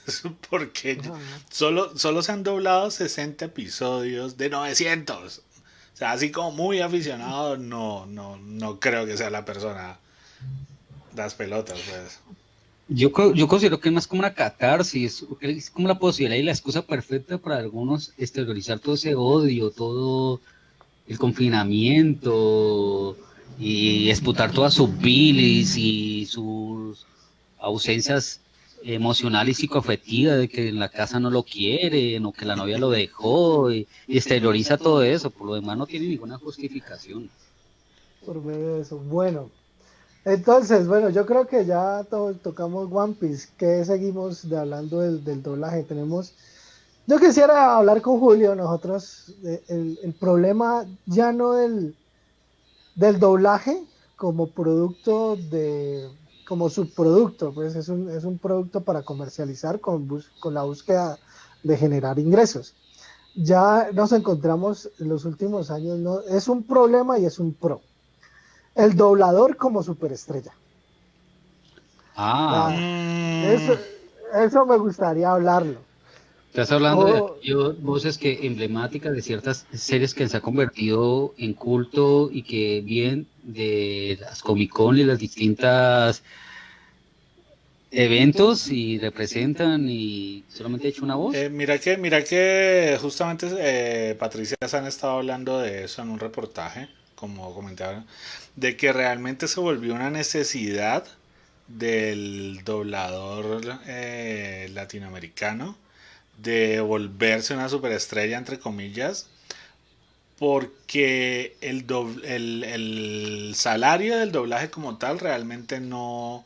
Porque ajá, solo se han doblado 60 episodios de 900. O sea, así como muy aficionado, no creo que sea la persona. Las pelotas, pues. Yo considero que es más como una catarsis, es como la posibilidad y la excusa perfecta para algunos exteriorizar todo ese odio, todo el confinamiento y disputar todas sus bilis y sus ausencias emocionales y psicoafectivas de que en la casa no lo quieren o que la novia lo dejó y exterioriza todo eso, por lo demás no tiene ninguna justificación. por medio de eso. Bueno, entonces, bueno, yo creo que ya tocamos One Piece, que seguimos hablando del doblaje. Yo quisiera hablar con Julio, nosotros, el problema ya no del doblaje como producto como subproducto, pues es un producto para comercializar con la búsqueda de generar ingresos. ya nos encontramos en los últimos años, ¿no? Es un problema y es un pro. El doblador como superestrella. Ah, Ya, eso, Mm, eso me gustaría hablarlo. estás hablando de O, aquellas voces que emblemáticas de ciertas series que se ha convertido en culto y que vienen de las Comic Con y las distintas eventos y representan y solamente he hecho una voz. mira que justamente Patricia han estado hablando de eso en un reportaje, como comentaron, de que realmente se volvió una necesidad del doblador latinoamericano de volverse una superestrella, entre comillas, porque el salario del doblaje como tal realmente no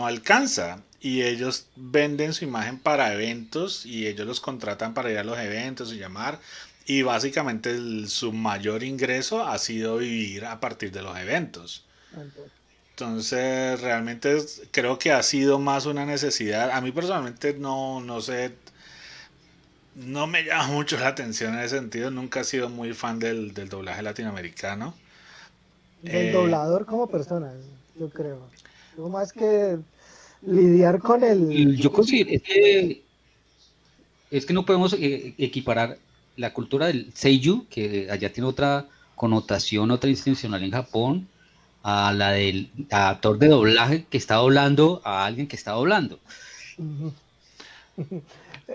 alcanza. Y ellos venden su imagen para eventos y ellos los contratan para ir a los eventos y llamar. Y básicamente su mayor ingreso ha sido vivir a partir de los eventos. Entonces, realmente creo que ha sido más una necesidad. A mí personalmente no sé, no me llama mucho la atención en ese sentido. Nunca he sido muy fan del doblaje latinoamericano. del Eh, doblador como persona, yo creo. Yo más que lidiar con Y el... yo considero es que no podemos equiparar la cultura del seiyuu, que allá tiene otra connotación, otra institucional en Japón, a la del actor de doblaje que está doblando a alguien que está doblando.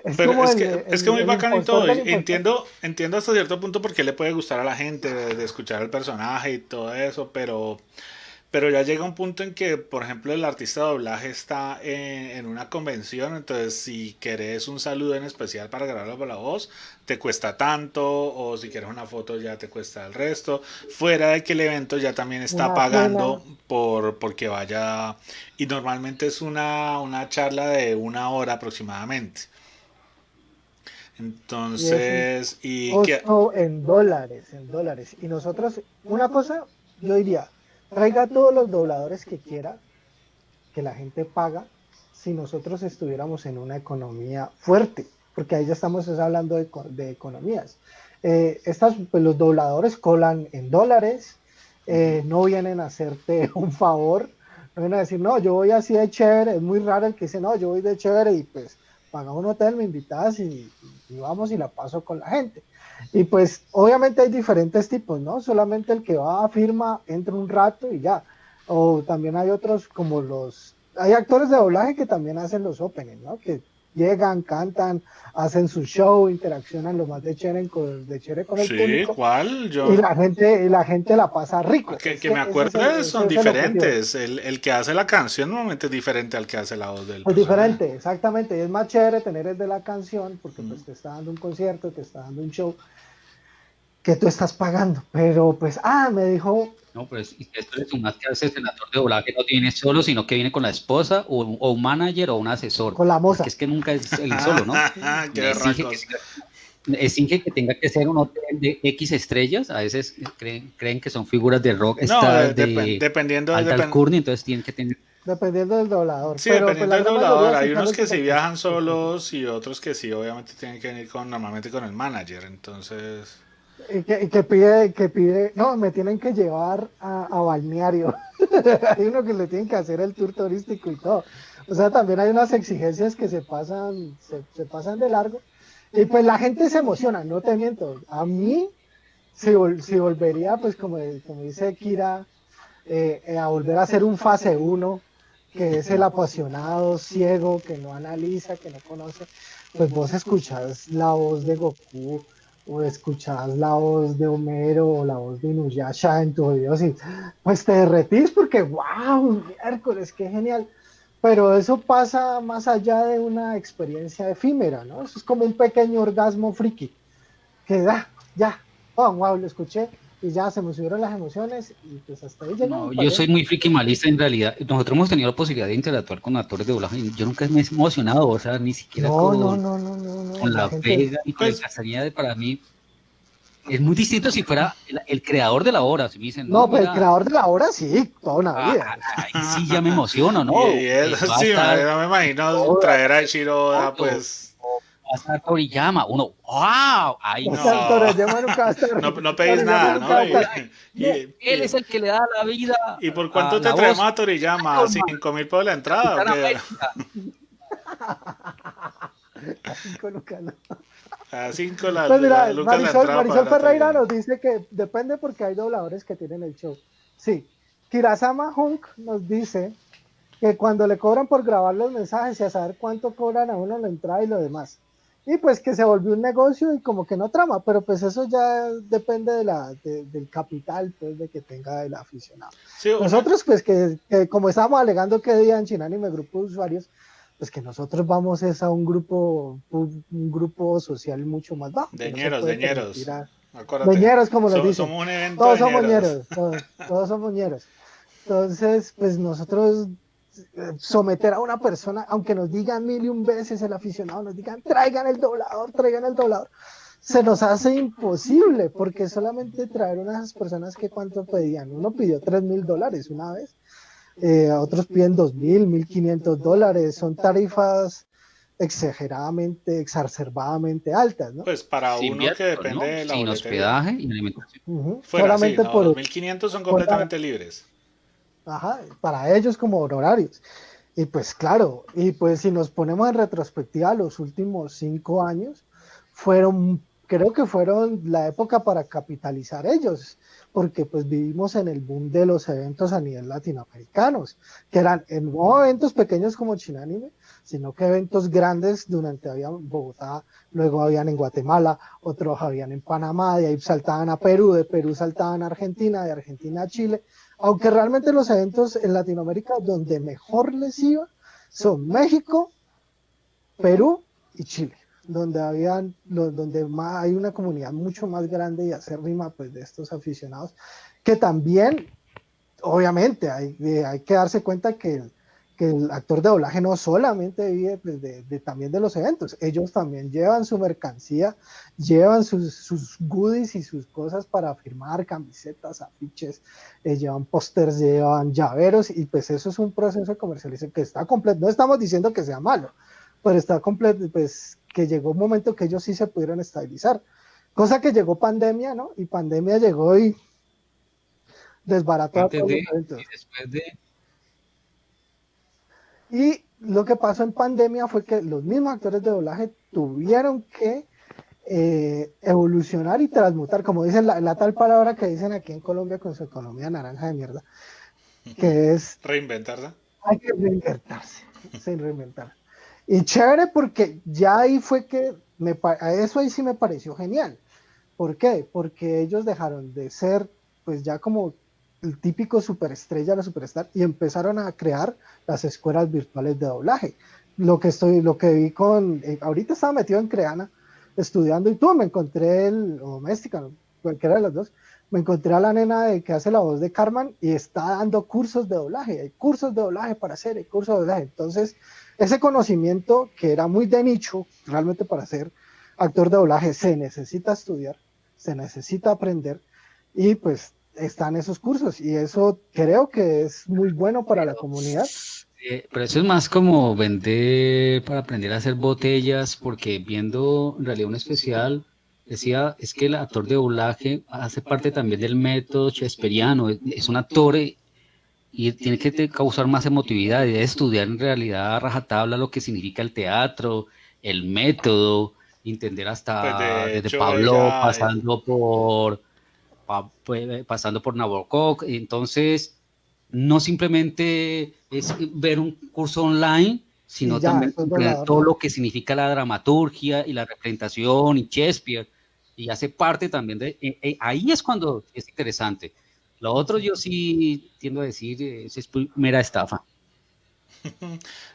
Es Pero como es que muy el bacano y impostor todo. del impostor. Entiendo hasta cierto punto por qué le puede gustar a la gente de escuchar el personaje y todo eso, pero ya llega un punto en que, por ejemplo, el artista de doblaje está en una convención, entonces si querés un saludo en especial para grabarlo por la voz, te cuesta tanto, o si quieres una foto ya te cuesta el resto. Fuera de que el evento ya también está Una cena, pagando porque vaya, y normalmente es una charla de 1 hora aproximadamente. y es un Entonces, y que costo en dólares, en dólares. Y nosotros, una cosa, yo diría, traiga todos los dobladores que quiera, que la gente paga, si nosotros estuviéramos en una economía fuerte, porque ahí ya estamos hablando de economías. Pues los dobladores colan en dólares, no vienen a hacerte un favor, no vienen a decir, no, yo voy así de chévere, es muy raro el que dice, no, yo voy de chévere y pues paga un hotel, me invitas y vamos y la paso con la gente. Y pues obviamente hay diferentes tipos, ¿no? Solamente el que va a firma, entra un rato y ya. O también hay otros como hay actores de doblaje que también hacen los openings, ¿no? Que llegan, cantan, hacen su show, interaccionan lo más de chévere con el sí, público ¿cuál? y Yo, la pasa rico. Es que me que acuerde son ese es el objetivo. diferentes. El que hace la canción normalmente es diferente al que hace la voz del Es personaje. diferente, exactamente. Y es más chévere tener el de la canción porque pues te está dando un concierto, te está dando un show que tú estás pagando. Pero pues, me dijo, No, pues esto le sumas que a veces el actor de doblaje no viene solo, sino que viene con la esposa o un manager o un asesor, con la porque moza. es que nunca es él solo, ¿no? Qué Le berracos. exige que tenga que ser un hotel de X estrellas, a veces creen que son figuras de rock No, stars de dependiendo, alta alcurnia, entonces tienen que tener, Dependiendo del doblador. sí, Pero pues dependiendo la del gran doblador. mayoría sí Hay están unos es que sí como que viajan solos y otros que sí, obviamente tienen que venir normalmente con el manager. Entonces, y que pide, no, me tienen que llevar a balneario. Hay uno que le tienen que hacer el tour turístico y todo. O sea, también hay unas exigencias que se pasan de largo. Y pues la gente se emociona, no te miento. A mí, si volvería, pues como dice Kira, a volver a hacer un fase uno que es el apasionado ciego, que no analiza, que no conoce, pues vos escuchás la voz de Goku, o escuchás la voz de Homero, o la voz de Inuyasha en tu oído, y pues te derretís porque, wow, miércoles, qué genial. Pero eso pasa más allá de una experiencia efímera, ¿no? Eso es como un pequeño orgasmo friki, que da, ya, oh, wow, lo escuché, y ya se me subieron las emociones, y pues hasta ahí llegó mi no, yo soy paciencia. muy friki malista en realidad. Nosotros hemos tenido la posibilidad de interactuar con actores de doblaje y yo nunca me he emocionado, o sea, ni siquiera No, no, no, no, no, no, con la la gente, pega ni con el pues Castañeda, para mí es muy distinto si fuera el creador de la obra. Si me dicen, no, no, pues el mira, creador de la obra sí, toda una vida. ahí sí ya me emociono, y ¿no? eso Va a sí, estar no me imagino Toda, traer a Shiro Oda, foto, pues. va a estar Toriyama. Uno, ¡wow! Ahí No. sí. Toriyama nunca va a estar. No pedís Toriyama nada, nunca ¿no? va a estar. Él es el que le da la vida ¿Y por a cuánto te la traemos voz. a Toriyama? Iron Man, ¿5.000 por la entrada o Capitán qué? América. A 5 lucas, ¿no? A 5 Pues mira, lucas la entrada Marisol para Ferreira Toriyama. nos dice que depende porque hay dobladores que tienen el show. Sí. Kirasama Hunk nos dice que cuando le cobran por grabar los mensajes y a saber cuánto cobran a uno la entrada y lo demás. Y pues que se volvió un negocio y como que no trama, pero pues eso ya depende del capital pues de que tenga el aficionado. Sí, Nosotros pues que como estábamos alegando que día en Chinanime, grupo de usuarios, pues que nosotros vamos es a un grupo social mucho más bajo. de Que no se ñeros, puede de ñeros. permitir Acuérdate. ñeros, como nos dicen. Somos un evento Todos de somos ñeros. ñeros, todos somos ñeros. Entonces, pues nosotros someter a una persona, aunque nos digan 1000 y 1 veces el aficionado, nos digan traigan el doblador, se nos hace imposible, porque solamente traer unas personas que cuánto pedían. Uno pidió $3,000 una vez, otros piden 2,000, $1,500, son tarifas exageradamente, exacerbadamente altas, ¿no? Pues para Sin uno que viáticos, depende ¿no? de la Sin boletería. hospedaje y alimentación. Fuera, sí, Solamente no, por, los 1.500 son por completamente libres. ajá, para ellos como honorarios. Y pues claro, y pues si nos ponemos en retrospectiva, los últimos 5 años creo que fueron la época para capitalizar ellos, porque pues vivimos en el boom de los eventos a nivel latinoamericanos, que eran no eventos pequeños como Chinanime, sino que eventos grandes durante había en Bogotá, luego habían en Guatemala, otros habían en Panamá, de ahí saltaban a Perú, de Perú saltaban a Argentina, de Argentina a Chile, aunque realmente los eventos en Latinoamérica donde mejor les iba son México, Perú y Chile, donde hay una comunidad mucho más grande y acérrima pues, de estos aficionados, que también, obviamente, hay que darse cuenta que el actor de doblaje no solamente vive pues, también de los eventos, ellos también llevan su mercancía, llevan sus goodies y sus cosas para firmar, camisetas, afiches, llevan pósters, llevan llaveros, y pues eso es un proceso de comercialización que está completo. No estamos diciendo que sea malo, pero está completo, pues que llegó un momento que ellos sí se pudieron estabilizar, cosa que llegó pandemia, ¿no? Y pandemia llegó y desbarató a Antes todos de los eventos. y después de. Y lo que pasó en pandemia fue que los mismos actores de doblaje tuvieron que evolucionar y transmutar, como dicen la tal palabra que dicen aquí en Colombia con su economía naranja de mierda, que es Reinventarla. hay que reinventarse, sin reinventar. Y chévere porque ya ahí fue que a eso ahí sí me pareció genial. ¿Por qué? Porque ellos dejaron de ser pues ya como el típico superestrella, la superstar, y empezaron a crear las escuelas virtuales de doblaje. Lo que vi ahorita estaba metido en Creana estudiando y tú me encontré o Doméstica, cualquiera de los dos, me encontré a la nena que hace la voz de Carmen y está dando cursos de doblaje, hay cursos de doblaje para hacer, hay cursos de doblaje. Entonces, ese conocimiento que era muy de nicho, realmente para ser actor de doblaje, se necesita estudiar, se necesita aprender y pues están esos cursos y eso creo que es muy bueno para la comunidad. Pero eso es más como vender para aprender a hacer botellas, porque viendo en realidad un especial, decía, es que el actor de doblaje hace parte también del método shakespeariano, es un actor y tiene que causar más emotividad, y debe estudiar en realidad a rajatabla lo que significa el teatro, el método, entender Pues hasta de desde hecho Pavlov, ella, pasando por Nabokov. Entonces no simplemente es ver un curso online, Y sino ya, también eso es comprender volador, todo ¿no? lo que significa la dramaturgia y la representación y Shakespeare, y hace parte también ahí es cuando es interesante. Lo otro yo sí tiendo a decir, es mera estafa.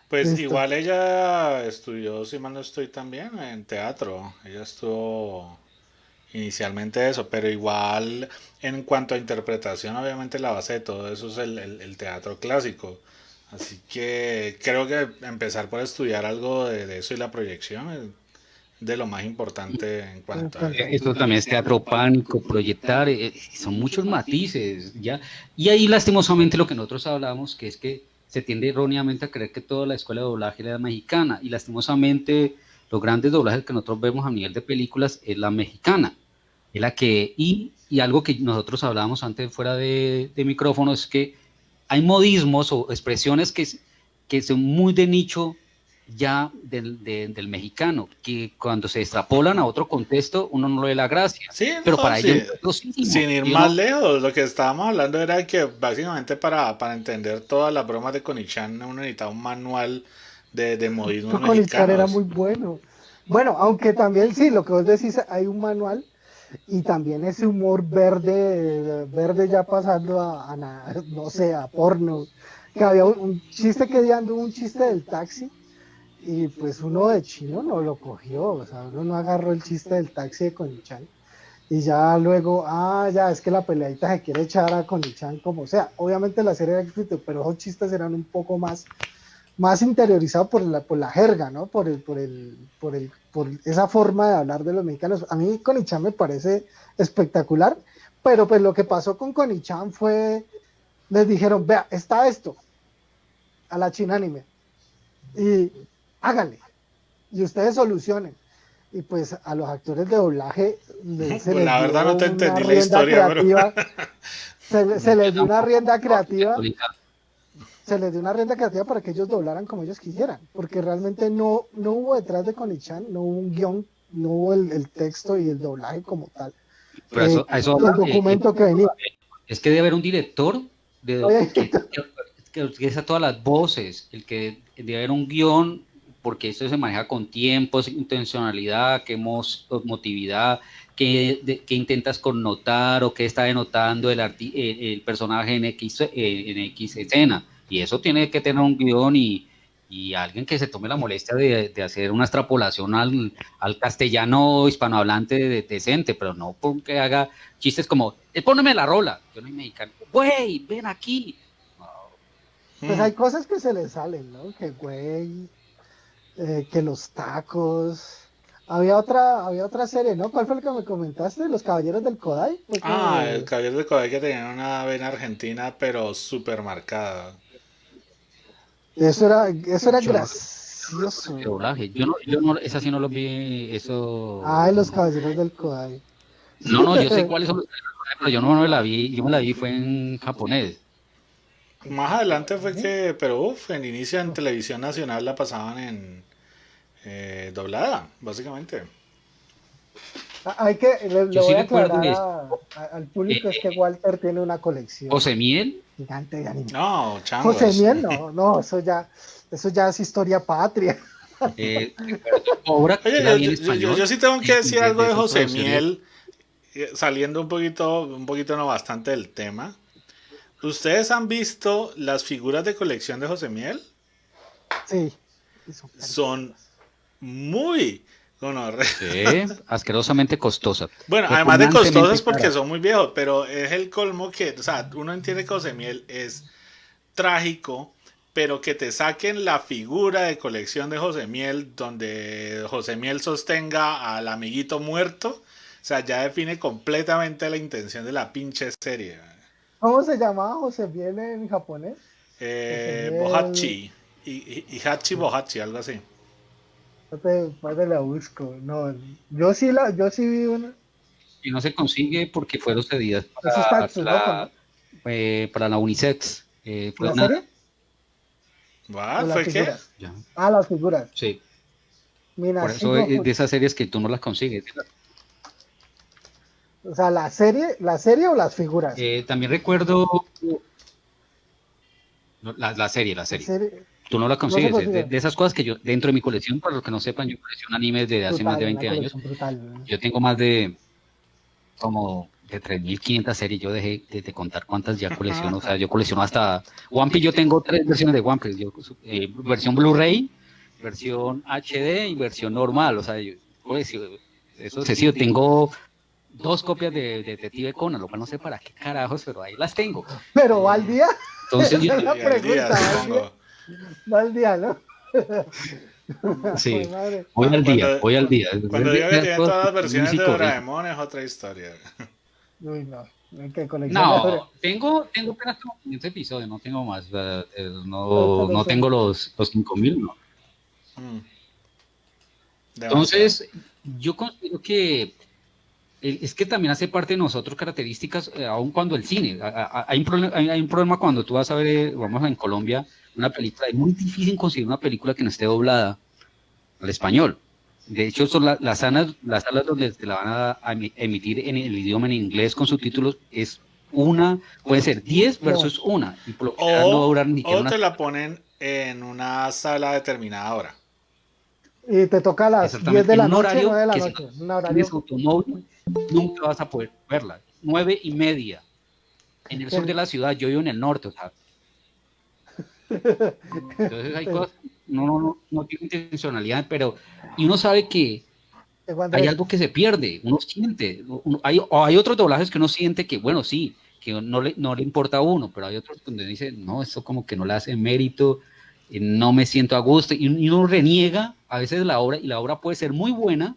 pues Listo. igual ella estudió, si mal no estoy también, en teatro. Ella estuvo inicialmente eso, pero igual en cuanto a interpretación, obviamente la base de todo eso es el teatro clásico. Así que creo que empezar por estudiar algo de eso y la proyección es de lo más importante en cuanto a eso. Esto también es teatro pánico, proyectar, son muchos matices, ¿ya? Y ahí lastimosamente lo que nosotros hablamos, que es que se tiende erróneamente a creer que toda la escuela de doblaje era mexicana, y lastimosamente los grandes doblajes que nosotros vemos a nivel de películas es la mexicana. Es la que, y algo que nosotros hablábamos antes fuera de micrófono es que hay modismos o expresiones que son muy de nicho ya del mexicano, que cuando se extrapolan a otro contexto uno no le ve la gracia. Sí, Pero no, para sí. ellos Sin ir más lejos, lo que estábamos hablando era que básicamente para entender todas las bromas de Konichan uno necesitaba un manual de modismos Konichan era mexicanos. muy bueno. Bueno, aunque también sí, lo que vos decís, hay un manual y también ese humor verde ya pasando no sé, a porno. Que había un chiste que ando un chiste del taxi y pues uno de chino no lo cogió, o sea, uno no agarró el chiste del taxi de Konichan. Y ya luego, ya es que la peleadita se quiere echar a Konichan como sea. Obviamente la serie era escrito, pero esos chistes eran un poco más interiorizado por la jerga, ¿no? Por esa forma de hablar de los mexicanos. A mí Konichan me parece espectacular, pero pues lo que pasó con Konichan fue, les dijeron, vea, está esto, a la China Anime, y háganle, y ustedes solucionen. Y pues a los actores de doblaje se Pues les la dio verdad no te una entendí la rienda historia, pero creativa, se les dio una rienda creativa se les dio una rienda creativa para que ellos doblaran como ellos quisieran, porque realmente no hubo detrás de Konichan, no hubo un guión, no hubo el texto y el doblaje como tal. Pero a eso El documento que venía. es que debe haber un director que haga todas las voces, el que debe haber un guión, porque esto se maneja con tiempos, intencionalidad, qué emotividad, qué intentas connotar o qué está denotando el personaje en X escena. Y eso tiene que tener un guión y alguien que se tome la molestia de hacer una extrapolación al castellano hispanohablante decente, pero no porque haga chistes como, póneme la rola, yo no soy mexicano, güey, ven aquí. Pues hay cosas que se les salen, ¿no? Que güey, que los tacos. Había otra serie, ¿no? ¿Cuál fue el que me comentaste? Los Caballeros del Kodai. el Caballero de Kodai que tenía una vena argentina, pero súper marcada. Eso era Yo no gracioso. doblaje. Yo no, esa sí no lo vi, eso. Los Caballeros del Kodai. No, yo sé cuáles son los pero yo no me la vi, yo me la vi fue en japonés. Más adelante fue que, pero en inicio en televisión nacional la pasaban en doblada, básicamente. Le Yo sí voy a recuerdo aclarar al público es que Walter tiene una colección José Miel, gigante de anime. No, José changos. Miel, no, eso ya es historia patria. obra que la vi en Oye, español. yo sí tengo que decir algo de esas José traducciones. Miel, saliendo un poquito no bastante del tema. ¿Ustedes han visto las figuras de colección de José Miel? Sí. Son muy gonorreas. Sí, asquerosamente costosa. Bueno, además de Repugnantemente costosas porque cara. son muy viejos, pero es el colmo que, o sea, uno entiende que José Miel es trágico, pero que te saquen la figura de colección de José Miel, donde José Miel sostenga al amiguito muerto, o sea, ya define completamente la intención de la pinche serie. ¿Cómo se llamaba José Miel en japonés? Bohachi, Ihachi Bohachi, algo así. Te la busco. No, yo sí vi una. Y no se consigue porque fueron cedidas Eso está Tatsunoko, ¿no? para la Unisex. Fue ¿La una, serie? ¿What? ¿O las ¿Fue qué? figuras? ya, Las figuras. sí, Mira, por eso es de esas series que tú no las consigues. o sea, la serie o las figuras. También recuerdo la serie. La serie, Tú no la no se consigues. consigue. De esas cosas que yo, dentro de mi colección, para los que no sepan, yo colecciono animes desde hace más de 20 años. Brutal. Yo tengo más de como de 3.500 series. Yo dejé de contar cuántas ya colecciono. O sea, yo colecciono hasta One Piece. Yo tengo 3 versiones de One Piece. Versión Blu-ray, versión HD y versión normal. O sea, yo colecciono, eso es decir, tengo 2 copias de Detective Conan, lo cual no sé para qué carajos, pero ahí las tengo. Pero va al día. Entonces, Esa es la pregunta. Va al día, ¿no? sí, Ay, madre. voy al día. Cuando digo que tiene todas las versiones de Doraemon es otra historia. Uy, no. ¿Qué colección de tengo apenas 500 episodios, no tengo más. No tengo los 5.000, no. demasiado. Entonces, yo considero que es que también hace parte de nosotros características, aun cuando el cine, hay un problema cuando tú vas a ver, vamos en Colombia, una película, es muy difícil conseguir una película que no esté doblada al español. De hecho, son las salas donde te la van emitir en el idioma en inglés con subtítulos, es una, puede ser 10 No, versus una, y por lo general no va a durar ni siquiera O una, te la ponen en una sala determinada hora. y te toca a las 10 exactamente, de en la un noche, horario 9 de la que si noche, no un tienes horario automóvil, nunca vas a poder verla. 9:30. En el sur de que... la ciudad, yo vivo en el norte, o sea, entonces hay cosas, no tiene intencionalidad, pero, y uno sabe que Juan hay Andrés, algo que se pierde, uno siente, hay otros doblajes que uno siente que, bueno, sí, que no le importa a uno, pero hay otros donde dice, no, esto como que no le hace mérito, no me siento a gusto, y uno reniega a veces la obra, y la obra puede ser muy buena,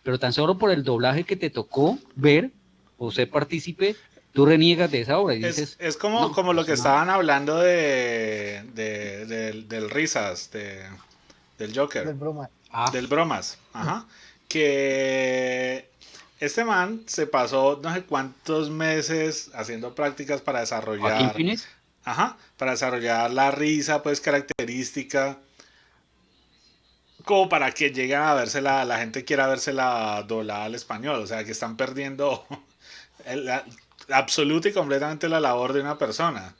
pero tan solo por el doblaje que te tocó ver o ser partícipe, tú reniegas de esa obra y dices, Es no, como lo es que una... estaban hablando del Risas, del Joker, del broma. Ah, del Bromas. Ajá. Que este man se pasó no sé cuántos meses haciendo prácticas para Joaquín desarrollar, Phoenix. ajá, para desarrollar la risa, pues característica, como para que lleguen a vérsela, la gente quiera vérsela doblada al español, o sea que están perdiendo la, absoluta y completamente la labor de una persona.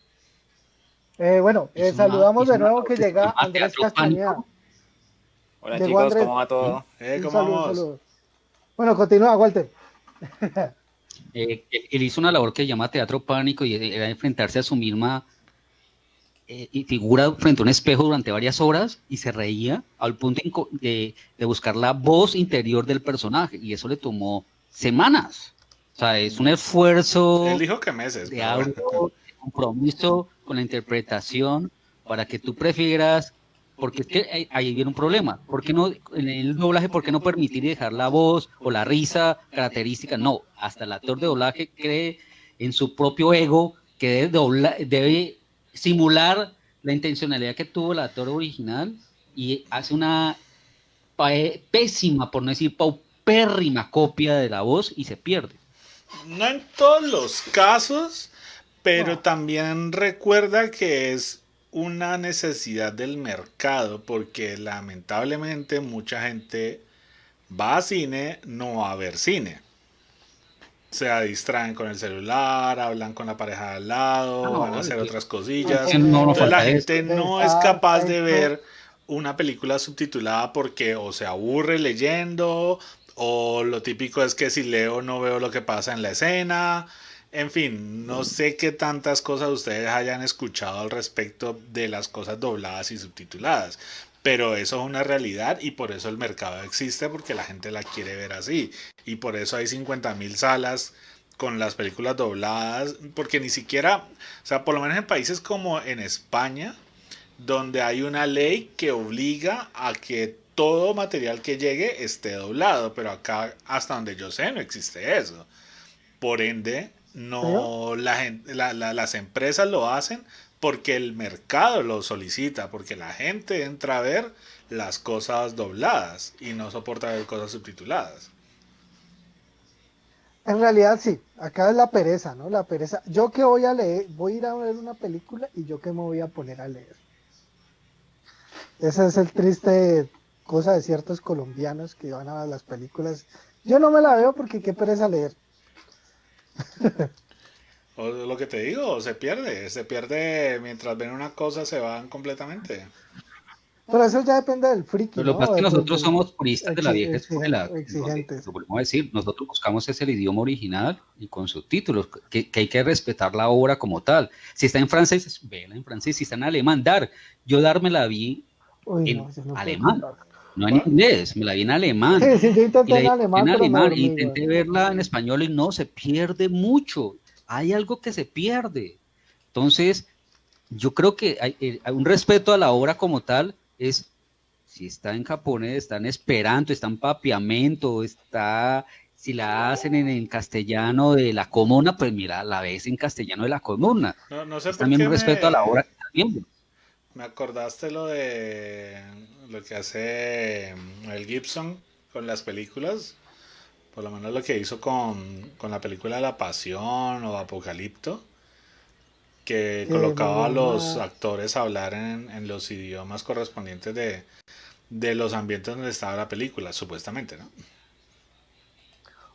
Bueno, saludamos Hizo de una nuevo labor que que se llega llama Andrés Teatro Castañeda. Pánico. Hola Llegó chicos, Andrés, ¿cómo va todo? un ¿Cómo saludo, un vamos? saludo. Bueno, continúa, Walter. Él hizo una labor que se llama Teatro Pánico y era enfrentarse a su misma y figura frente a un espejo durante varias horas y se reía al punto de buscar la voz interior del personaje y eso le tomó semanas. O sea, es un Él esfuerzo dijo que meses, de pero bueno. audio, de compromiso con la interpretación para que tú prefieras, porque es que ahí viene un problema. ¿Por qué no, en el doblaje, por qué no permitir y dejar la voz o la risa característica? No, hasta el actor de doblaje cree en su propio ego que debe simular la intencionalidad que tuvo el actor original y hace una pésima, por no decir paupérrima copia de la voz y se pierde. No en todos los casos, pero No, también recuerda que es una necesidad del mercado, porque lamentablemente mucha gente va a cine no a ver cine. Se distraen con el celular, hablan con la pareja al Ah, lado, van a no, hacer otras a cosillas. no nos Entonces la comer, falta eso. gente no es pensar, capaz de sexo. ver una película subtitulada porque o se aburre leyendo, o lo típico es que si leo no veo lo que pasa en la escena. En fin, no sé qué tantas cosas ustedes hayan escuchado al respecto de las cosas dobladas y subtituladas, pero eso es una realidad y por eso el mercado existe porque la gente la quiere ver así y por eso hay 50.000 salas con las películas dobladas, porque ni siquiera, o sea, por lo menos en países como en España, donde hay una ley que obliga a que todo material que llegue esté doblado, pero acá, hasta donde yo sé, no existe eso. Por ende, ¿Señor? no las empresas lo hacen porque el mercado lo solicita, porque la gente entra a ver las cosas dobladas y no soporta ver cosas subtituladas. En realidad sí, acá es la pereza, ¿no? La pereza. Yo que voy a leer, voy a ir a ver una película y yo que me voy a poner a leer. Ese es el triste cosa de ciertos colombianos que van a las películas. Yo no me la veo porque qué pereza leer. O lo que te digo, se pierde mientras ven una cosa, se van completamente. Pero eso ya depende del friki, Pero lo que pasa ¿no? es que nosotros Del somos puristas de la vieja escuela, donde, exigentes. lo volvemos a decir, nosotros buscamos es el idioma original y con subtítulos, que hay que respetar la obra como tal. Si está en francés, véala en francés, si está en alemán, yo me la vi Uy, en no, yo no puedo con alemán, Dark. no en ¿Cuál? inglés, me la vi en alemán, Sí, sí, yo y intenté la en vi en alemán, pero me alemán, e dormí, güey. intenté verla en español y no, se pierde mucho, hay algo que se pierde. Entonces, yo creo que hay un respeto a la obra como tal es si está en japonés, está en esperanto, está en papiamento, si la hacen en castellano de la comuna, pues mira, la ves en castellano de la comuna. No, no sé Es por también qué un respeto a la obra que estás viendo. me acordaste lo de lo que hace el Gibson, con las películas, por lo menos lo que hizo con la película de La Pasión o Apocalipto, que que colocaba a los menciona, actores a hablar en los idiomas correspondientes de los ambientes donde estaba la película, supuestamente, ¿no?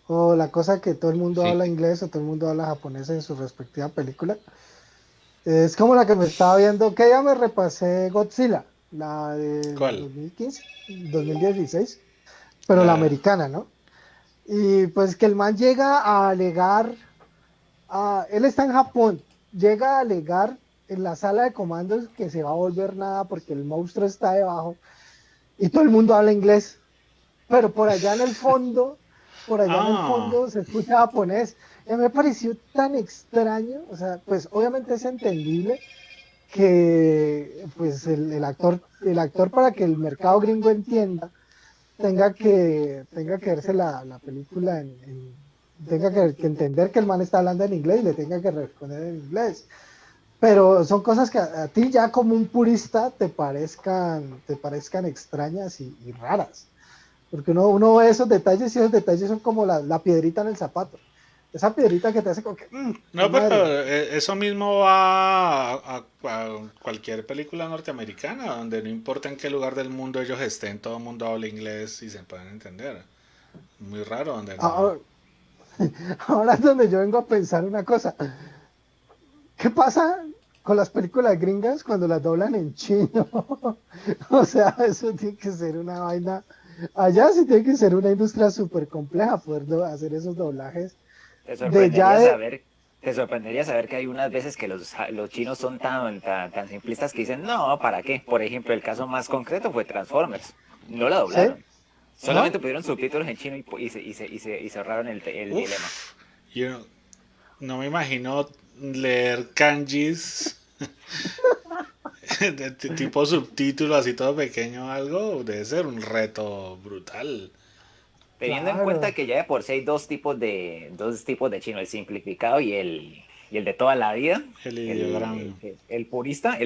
o la cosa que todo el mundo Sí. habla inglés o todo el mundo habla japonés en su respectiva película. Es como la que me estaba viendo, que ya me repasé Godzilla, la del ¿Cuál? 2015, 2016, pero la La... americana, ¿no? Y pues que el man llega a alegar, él está en Japón, llega a alegar en la sala de comandos que se va a volver nada porque el monstruo está debajo y todo el mundo habla inglés, pero por allá en el Ah, fondo se escucha japonés. Y me pareció tan extraño, o sea, pues obviamente es entendible que pues el actor para que el mercado gringo entienda tenga que verse la película tenga que entender que el man está hablando en inglés y le tenga que responder en inglés. Pero son cosas que a ti ya como un purista te parezcan extrañas y raras. Porque uno ve esos detalles y esos detalles son como la piedrita en el zapato. Esa piedrita que te hace como que, mi no, pero madre. eso mismo va a cualquier película norteamericana, donde no importa en qué lugar del mundo ellos estén, todo el mundo habla inglés y se pueden entender. Muy raro donde no. Ahora, ahora es donde yo vengo a pensar una cosa. ¿Qué pasa con las películas gringas cuando las doblan en chino? O sea, eso tiene que ser una vaina. Allá sí tiene que ser una industria súper compleja poder hacer esos doblajes. Te De ya sorprendería de. saber, te sorprendería saber que hay unas veces que los chinos son tan simplistas que dicen, no, ¿para qué? Por ejemplo, el caso más concreto fue Transformers. No la ¿Sí? doblaron. ¿No? Solamente pusieron subtítulos en chino y se ahorraron el dilema. Uf, yo no me imagino leer kanjis de tipo subtítulo así todo pequeño, algo debe ser un reto brutal. Teniendo en cuenta Claro. que ya de por sí hay dos tipos de chino, el simplificado y el de toda la vida, El el, ideograma. el, el purista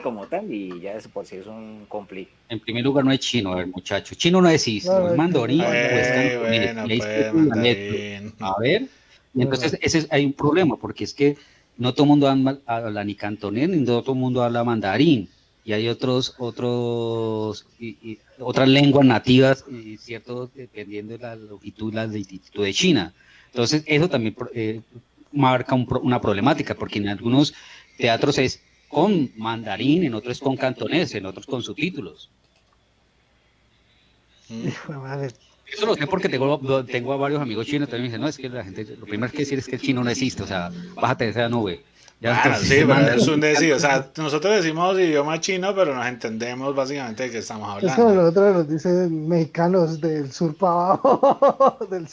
como tal, y ya de por sí es un complique. En primer lugar, no hay chino, a ver, muchacho. Chino no existe, o es Claro, es que mandarín o es mandarín. cantonés. Bueno, Y ahí se pues divide la letra. mandarín. A ver, y entonces Bueno, hay un problema, porque es que no todo el mundo habla ni cantonés, ni todo el mundo habla mandarín. Y hay otras lenguas nativas, ¿cierto? Dependiendo de la longitud, la latitud de China. Entonces, eso también marca una problemática, porque en algunos teatros es con mandarín, en otros es con cantonés, en otros con subtítulos. ¿Mm? hijo de madre. Eso lo sé porque tengo a varios amigos chinos, también me dicen, no, es que la gente, lo primero que decir es que el chino no existe, o sea, bájate de esa nube. Ya Bueno, entonces sí, es pero es mandarín. un decir. O sea, nosotros decimos idioma chino, pero nos entendemos básicamente de qué estamos Es como hablando. nosotros nos dicen mexicanos del sur para abajo, Es como del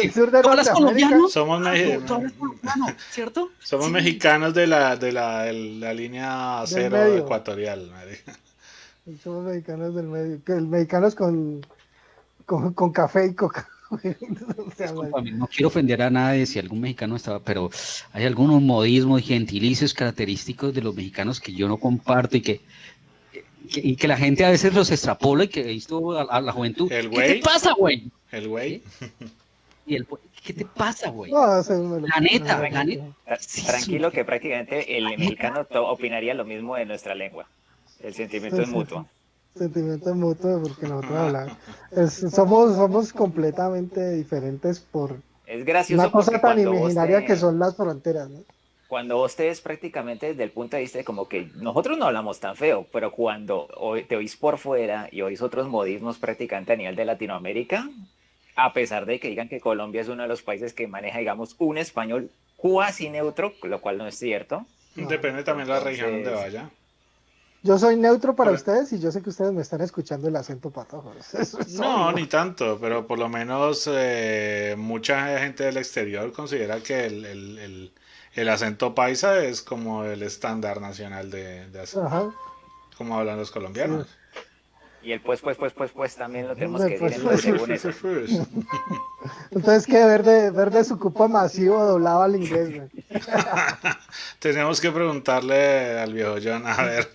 decir, sur de ¿tú hablas Norteamérica. colombiano? Somos, Ah, tú hablas colombiano, ¿cierto? somos Sí. mexicanos de la línea Del cero medio. ecuatorial, marica. Somos mexicanos del medio. Que el mexicanos con café y coca. O sea, Discúlpame, no quiero ofender a nadie si algún mexicano estaba, pero hay algunos modismos y gentilicios característicos de los mexicanos que yo no comparto y que la gente a veces los extrapola y que he visto a la juventud. El ¿Qué te güey, pasa, güey? el güey. ¿Sí? ¿Qué te pasa, güey? no, eso me lo- La neta, no, la no, neta. no. ¿Qué es eso? Tranquilo que prácticamente La el neta. mexicano opinaría lo mismo de nuestra lengua. El sentimiento Sí, es sí, mutuo. sí. Sentimiento mutuo porque nosotros hablamos. Somos completamente diferentes por Es una gracioso cosa porque tan cuando vos imaginaria que te, son las fronteras, ¿no? cuando vos te ves prácticamente desde el punto de vista de como que nosotros no hablamos tan feo, pero cuando te oís por fuera y oís otros modismos prácticamente a nivel de Latinoamérica, a pesar de que digan que Colombia es uno de los países que maneja, digamos, un español cuasi neutro, lo cual no es cierto. No. Depende también de la región donde Entonces, vaya. Yo soy neutro para Por- ustedes y yo sé que ustedes me están escuchando el acento patojo. Eso es No, obvio. ni tanto, pero por lo menos mucha gente del exterior considera que el acento paisa es como el estándar nacional Ajá. como hablan los Sí. colombianos. y el pues también lo tenemos que decir Pues, entonces pues, Pues, según pues, eso. pues, pues. entonces, ¿qué? Verde su cupo masivo doblado al inglés, güey. Tenemos que preguntarle al viejo John a ver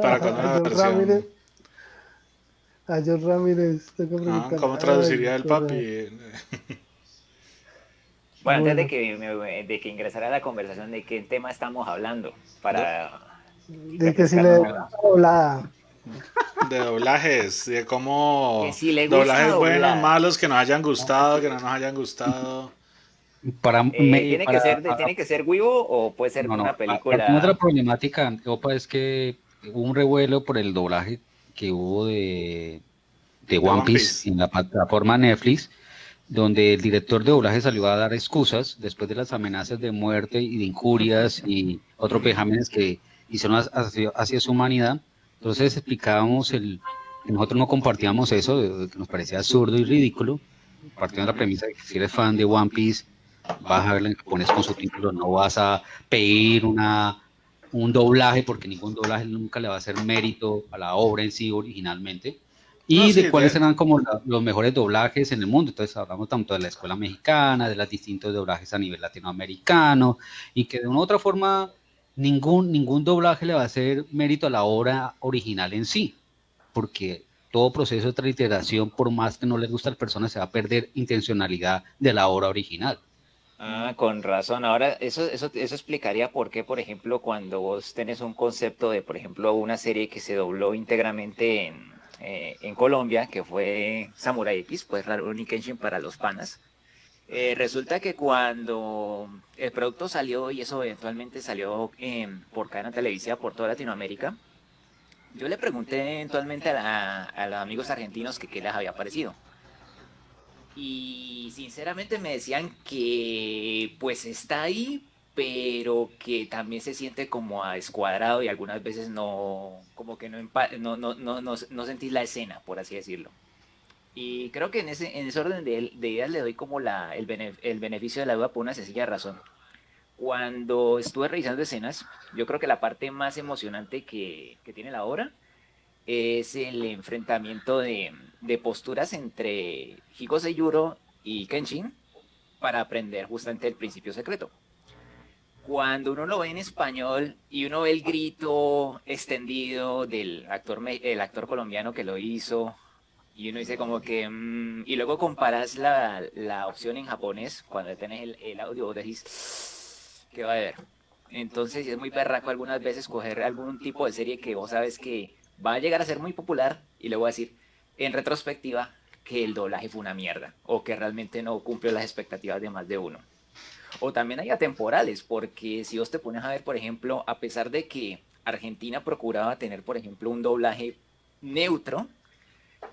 para cuándo una John versión. Ramírez. A John Ramírez, tengo que preguntarle. ¿Cómo traduciría Ay, el correcto. papi? Bueno, antes Bueno, de que ingresara a la conversación, ¿de qué tema estamos hablando? De, Para de que si refrescarnos le la... doblada. de doblajes, de Que cómo si le gusta doblajes buenos, doblada, malos, que nos hayan gustado, que no nos hayan gustado. ¿tiene que Para, ser tiene que ser Weibo o puede ser no, una no, partimos de la película? problemática, Opa, es que hubo un revuelo por el doblaje que hubo de De One One Piece Piece. en la plataforma Netflix, donde el director de doblaje salió a dar excusas después de las amenazas de muerte y de injurias y otros vejámenes que hicieron hacia su humanidad. Entonces explicábamos que nosotros no compartíamos eso, que nos parecía absurdo y ridículo, partiendo de la premisa de que si eres fan de One Piece, vas a verla en japonés con subtítulos, no vas a pedir un doblaje, porque ningún doblaje nunca le va a hacer mérito a la obra en sí originalmente, No, y de sí, cuáles eran como los mejores doblajes en el mundo. Entonces hablamos tanto de la escuela mexicana, de los distintos doblajes a nivel latinoamericano, y que de una u otra forma ningún doblaje le va a hacer mérito a la obra original en sí, porque todo proceso de transliteración, por más que no les guste a las personas, se va a perder intencionalidad de la obra original. Ah, con razón. Ahora, eso explicaría por qué, por ejemplo, cuando vos tenés un concepto de, por ejemplo, una serie que se dobló íntegramente en Colombia, que fue Samurai X, pues Rurouni Kenshin para los panas. Resulta que cuando el producto salió y eso eventualmente salió por cadena televisiva por toda Latinoamérica, yo le pregunté eventualmente a los amigos argentinos que qué les había parecido. Y sinceramente me decían que pues está ahí, pero que también se siente como a descuadrado y algunas veces no, como que no sentís la escena, por así decirlo. Y creo que en ese orden de ideas le doy como el beneficio de la duda por una sencilla razón. Cuando estuve revisando escenas, yo creo que la parte más emocionante que tiene la obra es el enfrentamiento de posturas entre Higo Seyuro y Kenshin para aprender justamente el principio secreto. Cuando uno lo ve en español y uno ve el grito extendido el actor colombiano que lo hizo, y uno dice como que... y luego comparas la opción en japonés, cuando tenés el audio, vos decís, ¿qué va a haber? Entonces es muy berraco algunas veces coger algún tipo de serie que vos sabes que va a llegar a ser muy popular y luego decir, en retrospectiva, que el doblaje fue una mierda o que realmente no cumplió las expectativas de más de uno. O también hay atemporales, porque si vos te pones a ver, por ejemplo, a pesar de que Argentina procuraba tener, por ejemplo, un doblaje neutro,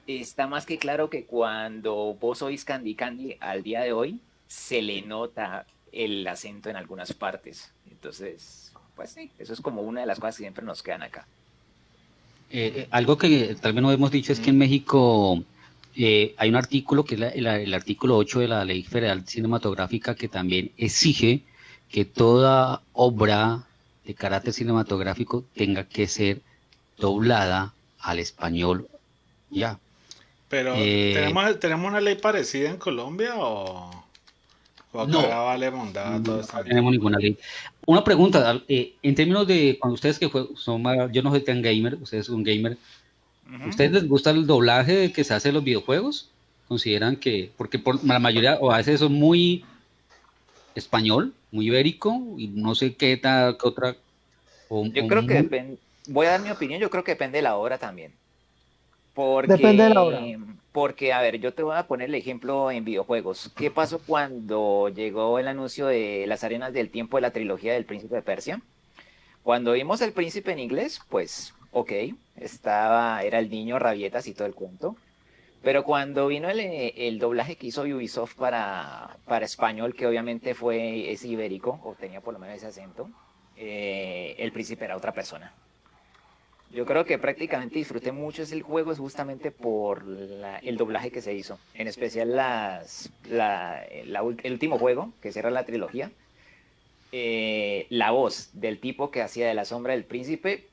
está más que claro que cuando vos oís Candy Candy al día de hoy, se le nota el acento en algunas partes. Entonces, pues sí, eso es como una de las cosas que siempre nos quedan acá. Algo que tal vez no hemos dicho es que en México hay un artículo que es el artículo 8 de la Ley Federal Cinematográfica, que también exige que toda obra de carácter cinematográfico tenga que ser doblada al español ya. Pero, Eh, ¿tenemos una ley parecida en Colombia o acá no, vale mondada todo no esta? tenemos ninguna ley. Una pregunta, en términos de cuando ustedes que son yo no soy tan gamer, ustedes son gamer, Ujú. ¿ustedes les gusta el doblaje que se hace en los videojuegos? ¿Consideran que, porque por la mayoría, o a veces son muy español, muy ibérico, y no sé qué otra, Yo o creo que muy, voy a dar mi opinión, yo creo que depende de la obra también. Depende de la obra. Porque, a ver, yo te voy a poner el ejemplo en videojuegos. ¿Qué pasó cuando llegó el anuncio de las Arenas del Tiempo de la trilogía del Príncipe de Persia? Cuando vimos el príncipe en inglés, pues, ok, era el niño rabietas y todo el cuento. Pero cuando vino el doblaje que hizo Ubisoft para español, que obviamente es ibérico, o tenía por lo menos ese acento, el príncipe era otra persona. Yo creo que prácticamente disfruté mucho ese juego es justamente por el doblaje que se hizo. En especial el último juego, que cierra la trilogía. La voz del tipo que hacía de la sombra del príncipe,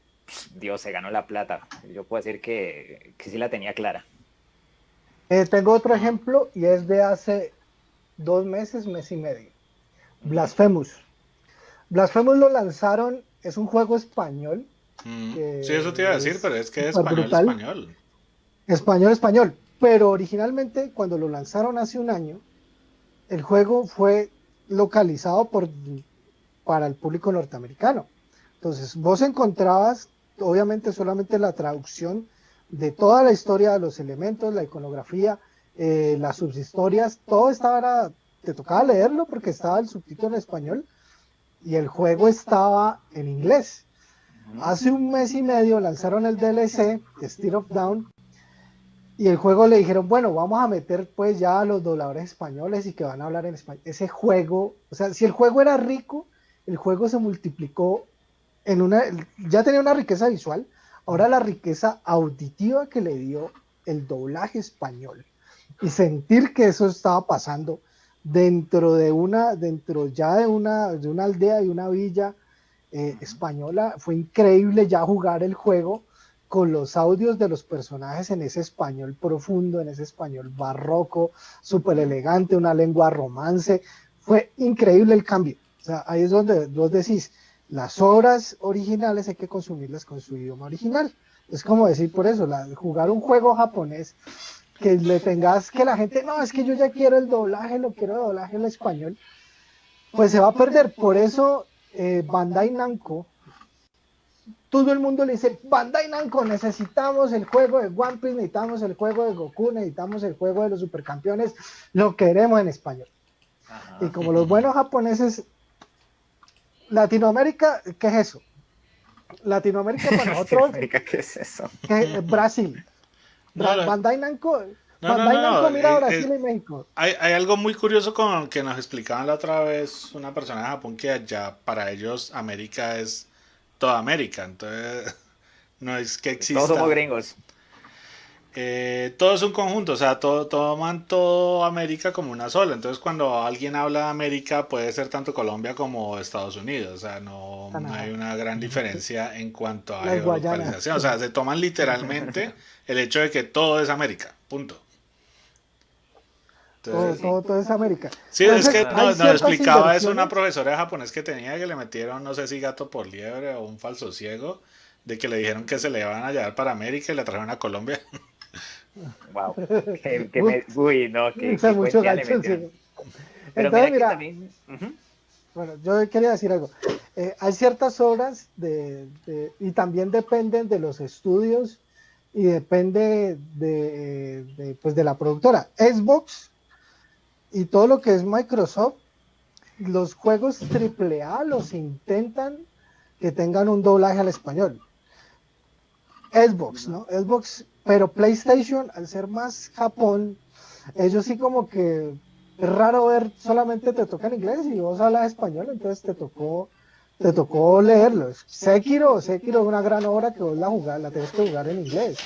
Dios, se ganó la plata. Yo puedo decir que sí la tenía clara. Tengo otro Ah, ejemplo y es de hace 2 meses, mes y medio. Ujú. Blasphemous. Blasphemous lo lanzaron, es un juego español sí, eso te que iba a decir, es pero es que súper español, brutal. español. Español, español. Pero originalmente, cuando lo lanzaron hace un año, el juego fue localizado para el público norteamericano. Entonces, vos encontrabas, obviamente, solamente la traducción de toda la historia de los elementos, la iconografía, las subhistorias, todo estaba, te tocaba leerlo porque estaba el subtítulo en español y el juego estaba en inglés. Hace un mes y medio lanzaron el DLC, State of Down, y el juego le dijeron, bueno, vamos a meter pues ya a los dobladores españoles y que van a hablar en español. Ese juego, o sea, si el juego era rico, el juego se multiplicó en ya tenía una riqueza visual, ahora la riqueza auditiva que le dio el doblaje español. Y sentir que eso estaba pasando dentro ya de una aldea, de una villa española, fue increíble ya jugar el juego con los audios de los personajes en ese español profundo, en ese español barroco, súper elegante, una lengua romance. Fue increíble el cambio. O sea, ahí es donde vos decís, las obras originales hay que consumirlas con su idioma original. Es como decir por eso, jugar un juego japonés que le tengas que la gente, no, es que yo ya quiero el doblaje, lo quiero doblaje en español, pues se va a perder. Por eso Bandai Namco, todo el mundo le dice, Bandai Namco, necesitamos el juego de One Piece, necesitamos el juego de Goku, necesitamos el juego de los supercampeones, lo queremos en español. Ajá. Y como los buenos japoneses, Latinoamérica, ¿qué es eso? Latinoamérica para nosotros, ¿qué es eso? Brasil. Bandai Namco, mira Brasil y México. Hay algo muy curioso con que nos explicaban la otra vez una persona de Japón que allá para ellos América es toda América, entonces no es que exista. Todos somos gringos. Todo es un conjunto, o sea, toman todo América como una sola. Entonces, cuando alguien habla de América, puede ser tanto Colombia como Estados Unidos. O sea, no hay una gran diferencia en cuanto a geolocalización. O sea, se toman literalmente el hecho de que todo es América. Punto. Entonces, todo es América. Sí, entonces, es que nos explicaba eso una profesora de japonés que tenía, que le metieron, no sé si gato por liebre o un falso ciego, de que le dijeron que se le iban a llevar para América y le trajeron a Colombia. Wow. Uy, no, que mucho gancho, sí. Pero entonces, mira, también... Bueno, yo quería decir algo. Hay ciertas obras y también dependen de los estudios y depende pues de la productora. Xbox y todo lo que es Microsoft, los juegos AAA los intentan que tengan un doblaje al español. Xbox, ¿no? Xbox, pero PlayStation, al ser más Japón, ellos sí como que es raro ver, solamente te toca en inglés y vos hablas español, entonces te tocó leerlo. Sekiro es una gran obra que vos la tenés que jugar en inglés,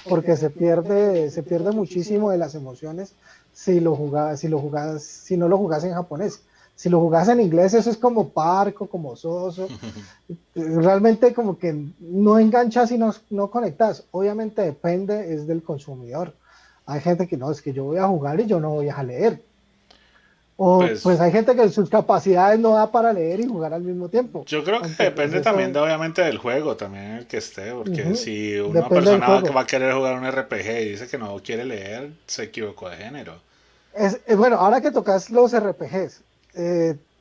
porque se pierde muchísimo de las emociones si no lo jugás en japonés. Si lo jugás en inglés, eso es como parco, como soso. Realmente como que no enganchas y no conectas. Obviamente depende, es del consumidor. Hay gente que no, es que yo voy a jugar y yo no voy a leer. O pues hay gente que sus capacidades no da para leer y jugar al mismo tiempo. Yo creo que depende también obviamente del juego, también el que esté, porque si una persona va a querer jugar un RPG y dice que no quiere leer, se equivocó de género. Bueno, ahora que tocas los RPGs,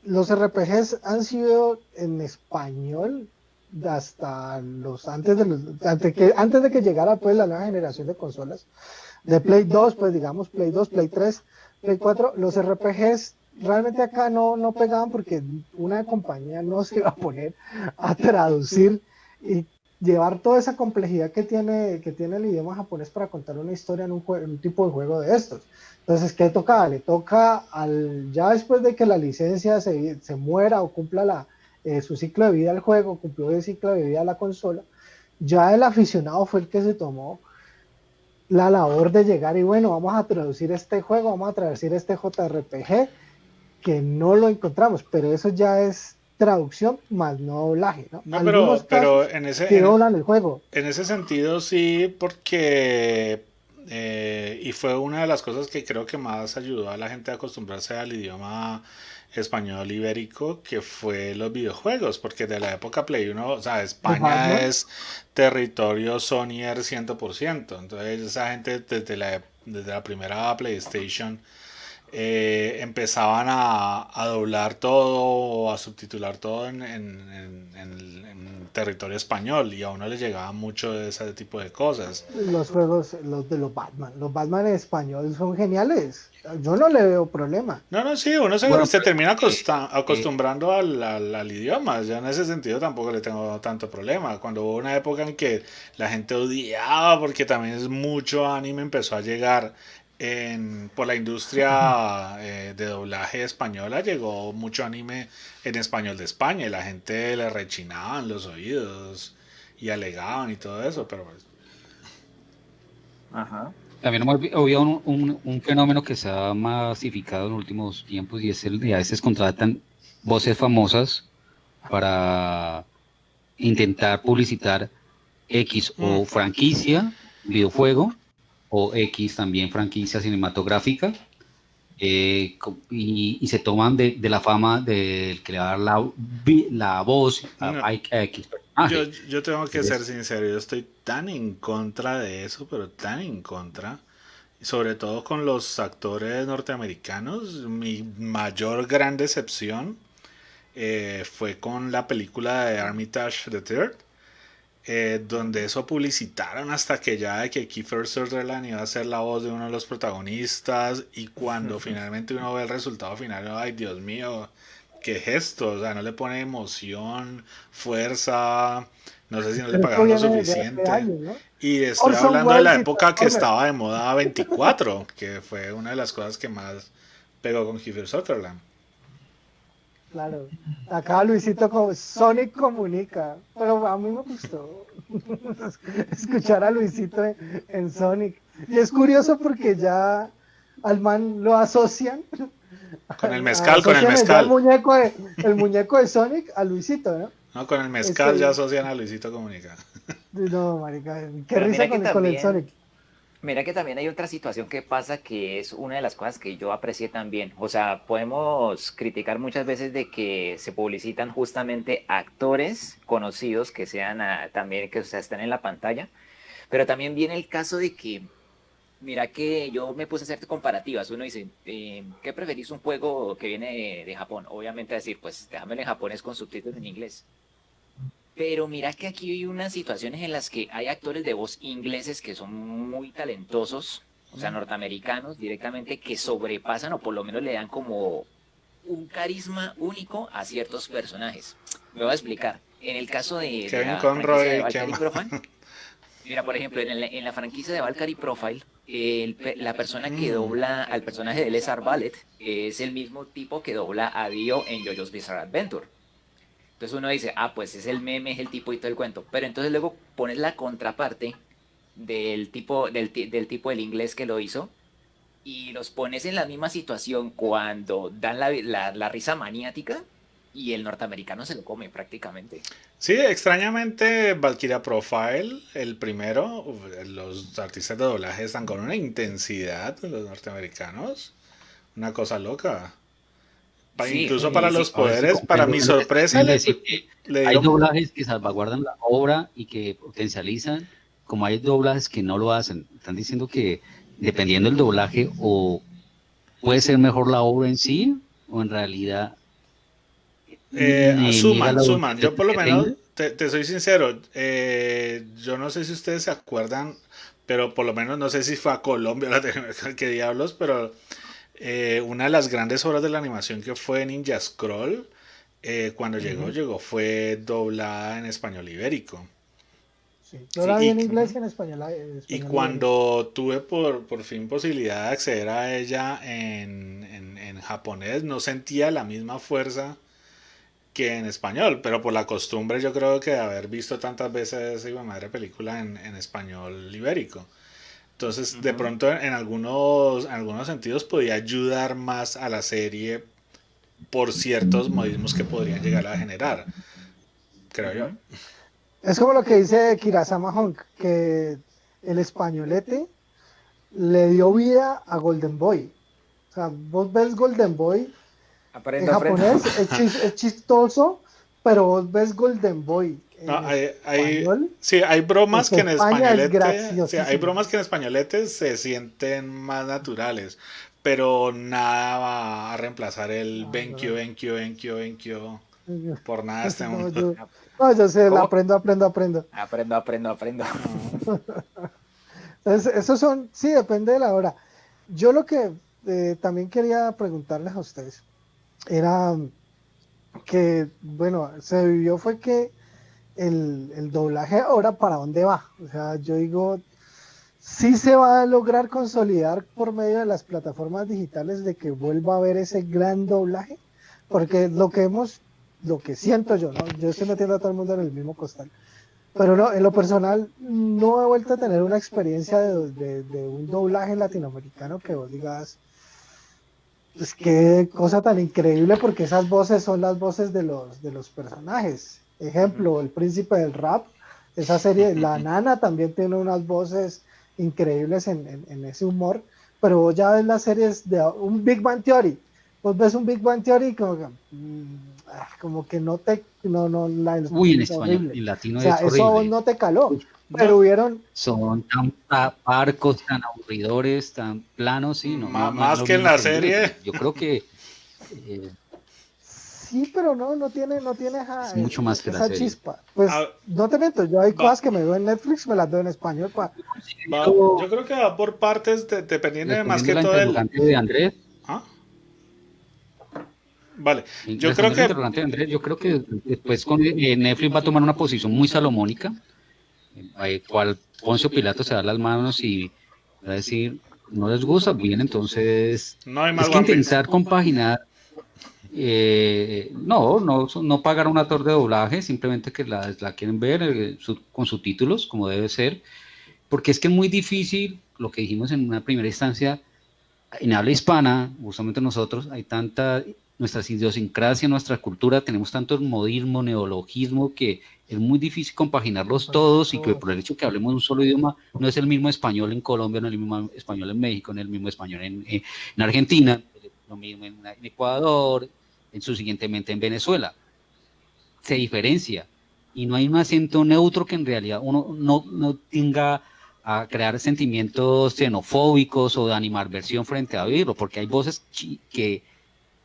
los RPGs han sido en español hasta antes de que llegara pues la nueva generación de consolas de Play 2, pues digamos Play 2, Play 3, Play 4. Los RPGs realmente acá no pegaban porque una compañía no se iba a poner a traducir y llevar toda esa complejidad que tiene el idioma japonés para contar una historia en un tipo de juego de estos. Entonces, ¿qué toca? Le toca ya después de que la licencia se muera o cumpla su ciclo de vida el juego, cumplió el ciclo de vida la consola, ya el aficionado fue el que se tomó la labor de llegar y bueno, vamos a traducir este juego, vamos a traducir este JRPG, que no lo encontramos, pero eso ya es traducción más no doblaje, ¿no? No, pero en el juego. En ese sentido sí, porque y fue una de las cosas que creo que más ayudó a la gente a acostumbrarse al idioma español ibérico, que fue los videojuegos, porque de la época Play 1, o sea, De España Batman. es territorio Sonyer 100%. Entonces esa gente desde la primera PlayStation empezaban a doblar todo o a subtitular todo en territorio español, y a uno le llegaba mucho de ese tipo de cosas. Los juegos, los de los Batman. Los Batman en español son geniales. Yo no le veo problema. No, no, sí, uno Bueno, se termina eh, eh, acostumbrando al idioma. Yo en ese sentido tampoco le tengo tanto problema. Cuando hubo una época en que la gente odiaba, porque también es mucho anime, empezó a llegar por la industria de doblaje española, llegó mucho anime en español de España y la gente le rechinaban los oídos y alegaban y todo eso, pero pues, Ajá. también hemos habido un fenómeno que se ha masificado en los últimos tiempos y es el de a veces contratan voces famosas para intentar publicitar X mm, o franquicia, videojuego, o X también franquicia cinematográfica, y se toman de la fama del que le va a dar la voz no. a X personaje. Yo tengo que ser Entonces, sincero, yo estoy tan en contra de eso, pero tan en contra, sobre todo con los actores norteamericanos. Mi mayor gran decepción fue con la película de Armitage the Third, donde eso publicitaron hasta que ya de que Kiefer Sutherland iba a ser la voz de uno de los protagonistas, y cuando finalmente uno ve el resultado final, ay Dios mío, qué gesto, o sea, no le pone emoción, fuerza, no sé si no le Pero esto pagaron lo viene de hace suficiente. años, ¿no? Y estoy Orson hablando de la Welles y época que Transformers. estaba de moda 24, que fue una de las cosas que más pegó con Kiefer Sutherland. Claro. Acá Luisito Sonic comunica. Pero a mí me gustó escuchar a Luisito en Sonic. Y es curioso porque ya al man lo asocian, Con el asocian ya mezcal, el muñeco de Sonic a Luisito, ¿no? ¿no? Con el mezcal ya Este, asocian a Luisito Comunica. no, marica, qué Pero risa mira que con el también, Sonic. mira que también hay otra situación que pasa que es una de las cosas que yo aprecié también. O sea, podemos criticar muchas veces de que se publicitan justamente actores conocidos que sean también que o sea, estén en la pantalla, pero también viene el caso de que, mira que yo me puse a hacer comparativas. Uno dice, ¿qué preferís un juego que viene de Japón? Obviamente decir, pues déjamelo en japonés con subtítulos en inglés. Pero mira que aquí hay unas situaciones en las que hay actores de voz ingleses que son muy talentosos, o sea, norteamericanos directamente, que sobrepasan o por lo menos le dan como un carisma único a ciertos personajes. Me voy a explicar. En el caso de Kevin la franquicia de Conroy, ¿qué Valkyrie más? Profile, mira, por ejemplo, en la franquicia de Valkyrie Profile, la persona que dobla al personaje de Lesar Ballet es el mismo tipo que dobla a Dio en JoJo's Bizarre Adventure. Entonces uno dice, ah, pues es el meme, es el tipo y todo el cuento. Pero entonces luego pones la contraparte del tipo del inglés que lo hizo y los pones en la misma situación cuando dan la risa maniática y el norteamericano se lo come prácticamente. Sí, extrañamente Valkyria Profile, el primero, los artistas de doblaje están con una intensidad, los norteamericanos, una cosa loca. Sí, Incluso para y los sí, a ver si poderes, para comprendo mi bien lo que está sorpresa, queriendo decir, que le hay dieron. doblajes que salvaguardan la obra y que potencializan, como hay doblajes que no lo hacen. Están diciendo que dependiendo del doblaje o puede ser mejor la obra en sí o en realidad niega Suman, la suman. audiencia Yo por lo que tenga. menos, te soy sincero, yo no sé si ustedes se acuerdan, pero por lo menos no sé si fue a Colombia o Latinoamérica, qué diablos, pero una de las grandes obras de la animación que fue Ninja Scroll, cuando Ujú, llegó fue doblada en español ibérico. sí. Yo Sí, la vi en inglés y en y español ibérico. cuando tuve por fin posibilidad de acceder a ella en japonés, no sentía la misma fuerza que en español, pero por la costumbre yo creo que de haber visto tantas veces esa hijo madre película en español ibérico. Entonces, de ujú, pronto en algunos sentidos podía ayudar más a la serie por ciertos modismos que podrían llegar a generar, creo yo. ujú. Es como lo que dice Kirasama Honk, que el españolete le dio vida a Golden Boy. O sea, vos ves Golden Boy En Aprendo, aprendo. japonés es chistoso, pero vos ves Golden Boy No, en español, sí, hay bromas esa que en España es españolete, sí, hay graciosísimo. bromas que en españolete se sienten más naturales, pero nada va a reemplazar el No, Benkyo, no, Benkyo, Benkyo, Benkyo no. por nada de este No, mundo. no, yo sé, la ¿Cómo? aprendo. Aprendo, aprendo, aprendo. Ah, Entonces, esos son, sí, depende de la hora. Yo lo que también quería preguntarles a ustedes era que, bueno, se vivió fue que el doblaje ahora para dónde va. O sea, yo digo, sí se va a lograr consolidar por medio de las plataformas digitales de que vuelva a haber ese gran doblaje, porque lo que siento yo, ¿no? Yo estoy metiendo a todo el mundo en el mismo costal, pero no, en lo personal no he vuelto a tener una experiencia de un doblaje latinoamericano que vos digas, pues qué cosa tan increíble, porque esas voces son las voces de los personajes. Ujú. Ejemplo, El Príncipe del Rap, esa serie, La Nana también tiene unas voces increíbles en ese humor, pero vos ya ves las series de un Big Bang Theory, vos ves un Big Bang Theory y como que, como que no te, no, no, Uy, en español, horrible. en O latino sea, es eso a vos horrible. no te caló, Uy, pero no, hubieron, son tan parcos, tan aburridores, tan planos, sí, no es más lo que en mismo la que el inglés. serie. Yo creo que eh, sí, pero no tiene es mucho más que la esa serie. chispa. Pues Ah, no te miento, yo hay va, cosas que me veo en Netflix, me las veo en español. Yo yo considero, creo que va por partes, dependiendo de más respondiendo a que la todo el... interrogante de Andrés, ¿Ah? Vale, yo creo respondiendo a la que... interrogante de Andrés, yo creo que después con, Netflix va a tomar una posición muy salomónica, cual Poncio Pilato se da las manos y va a decir, no les gusta, bien, entonces No hay es más que One Piece. intentar compaginar. No pagar un actor de doblaje, simplemente que la quieren ver con subtítulos, como debe ser, porque es que es muy difícil, lo que dijimos en una primera instancia, en habla hispana, justamente nosotros, hay tanta, nuestra idiosincrasia, nuestra cultura, tenemos tanto modismo, neologismo, que es muy difícil compaginarlos todos y que por el hecho que hablemos un solo idioma, no es el mismo español en Colombia, no es el mismo español en México, no es el mismo español en Argentina, lo mismo en Ecuador, en subsiguientemente en Venezuela. Se diferencia y no hay un acento neutro que en realidad uno no tenga a crear sentimientos xenofóbicos o de animadversión frente a oírlo, porque hay voces que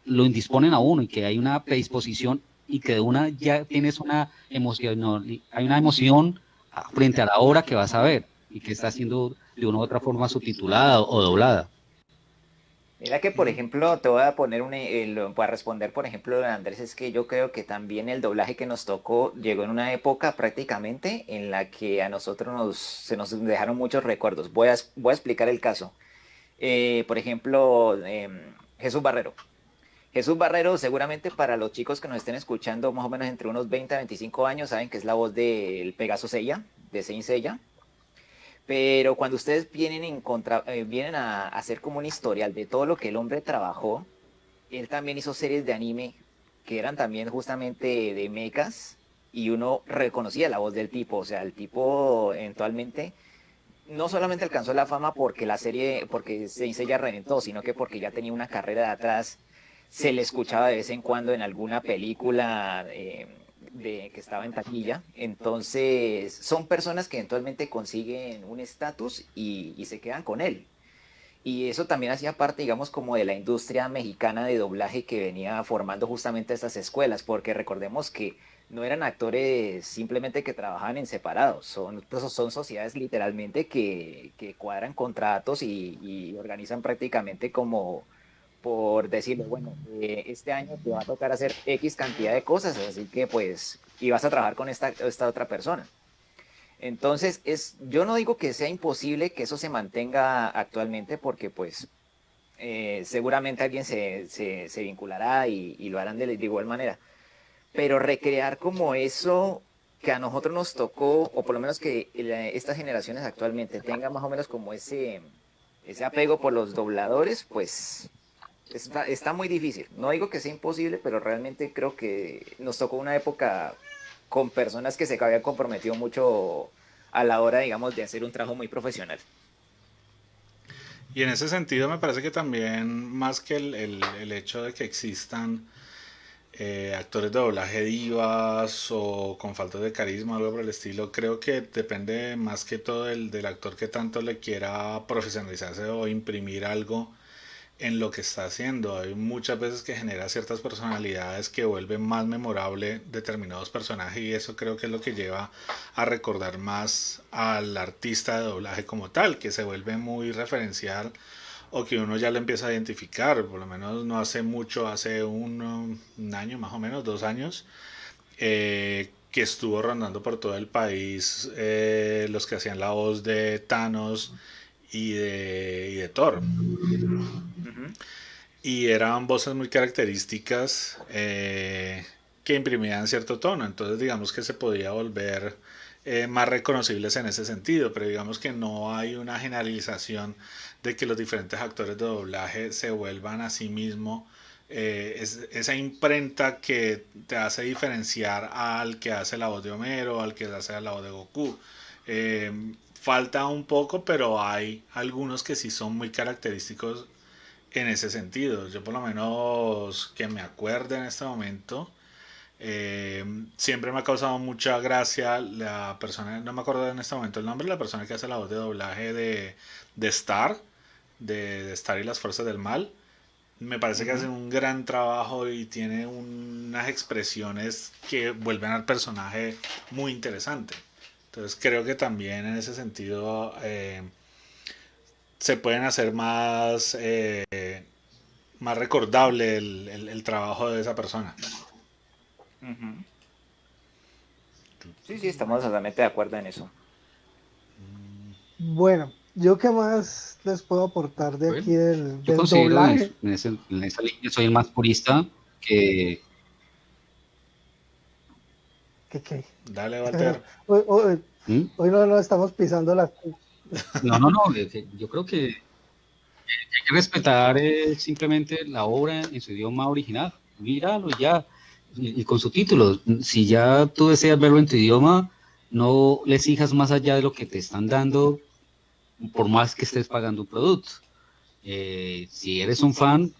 lo indisponen a uno y que hay una predisposición y que de una ya tienes una emoción, no, hay una emoción frente a la obra que vas a ver y que está siendo de una u otra forma subtitulada o doblada. Mira que, por ejemplo, te voy a poner para responder, por ejemplo, Andrés, es que yo creo que también el doblaje que nos tocó llegó en una época prácticamente en la que a nosotros se nos dejaron muchos recuerdos. Voy a explicar el caso. Por ejemplo, Jesús Barrero. Jesús Barrero, seguramente para los chicos que nos estén escuchando, más o menos entre unos 20 a 25 años, saben que es la voz del Pegaso Seiya, de Saint Seiya. Pero cuando ustedes vienen a hacer como un historial de todo lo que el hombre trabajó, él también hizo series de anime que eran también justamente de mechas y uno reconocía la voz del tipo. O sea, el tipo eventualmente no solamente alcanzó la fama porque la serie, porque Saint Seiya reventó, sino que porque ya tenía una carrera de atrás. Se le escuchaba de vez en cuando en alguna película que estaba en taquilla. Entonces, son personas que eventualmente consiguen un estatus y se quedan con él. Y eso también hacía parte, digamos, como de la industria mexicana de doblaje que venía formando justamente estas escuelas, porque recordemos que no eran actores simplemente que trabajaban en separados, son sociedades literalmente que cuadran contratos y organizan prácticamente como por decirle, bueno, este año te va a tocar hacer X cantidad de cosas, así que pues, y vas a trabajar con esta otra persona. Entonces, yo no digo que sea imposible que eso se mantenga actualmente, porque pues seguramente alguien se vinculará y lo harán de igual manera. Pero recrear como eso que a nosotros nos tocó, o por lo menos que estas generaciones actualmente tengan más o menos como ese apego por los dobladores, pues está muy difícil. No digo que sea imposible, pero realmente creo que nos tocó una época con personas que se habían comprometido mucho a la hora, digamos, de hacer un trabajo muy profesional. Y en ese sentido me parece que también, más que el hecho de que existan actores de doblaje divas o con falta de carisma o algo por el estilo, creo que depende más que todo del actor que tanto le quiera profesionalizarse o imprimir algo en lo que está haciendo. Hay muchas veces que genera ciertas personalidades que vuelven más memorable determinados personajes, y eso creo que es lo que lleva a recordar más al artista de doblaje como tal, que se vuelve muy referencial o que uno ya lo empieza a identificar. Por lo menos no hace mucho, hace un año más o menos, 2 años, que estuvo rondando por todo el país los que hacían la voz de Thanos y de Thor. Ujú. Y eran voces muy características, que imprimían cierto tono. Entonces digamos que se podía volver más reconocibles en ese sentido, pero digamos que no hay una generalización de que los diferentes actores de doblaje se vuelvan a sí mismo esa imprenta que te hace diferenciar al que hace la voz de Homero, al que hace la voz de Goku. Falta un poco, pero hay algunos que sí son muy característicos en ese sentido. Yo por lo menos que me acuerde en este momento, siempre me ha causado mucha gracia la persona, no me acuerdo en este momento el nombre, la persona que hace la voz de doblaje de Star, de Star y las Fuerzas del Mal. Me parece que hace Ujú. un gran trabajo y tiene unas expresiones que vuelven al personaje muy interesante. Entonces creo que también en ese sentido se pueden hacer más recordable el trabajo de esa persona. Ujú. Sí, sí, estamos totalmente de acuerdo en eso. Bueno, ¿yo qué más les puedo aportar de aquí Bueno, yo del considero doblaje? en esa línea soy el más purista que... ¿Qué? Dale, Walter. Hoy, hoy- ¿Mm? hoy no estamos pisando la... No, no, no, yo creo que hay que respetar simplemente la obra en su idioma original. Míralo ya, y con subtítulos. Si ya tú deseas verlo en tu idioma, no le exijas más allá de lo que te están dando, por más que estés pagando un producto. Si eres un fan,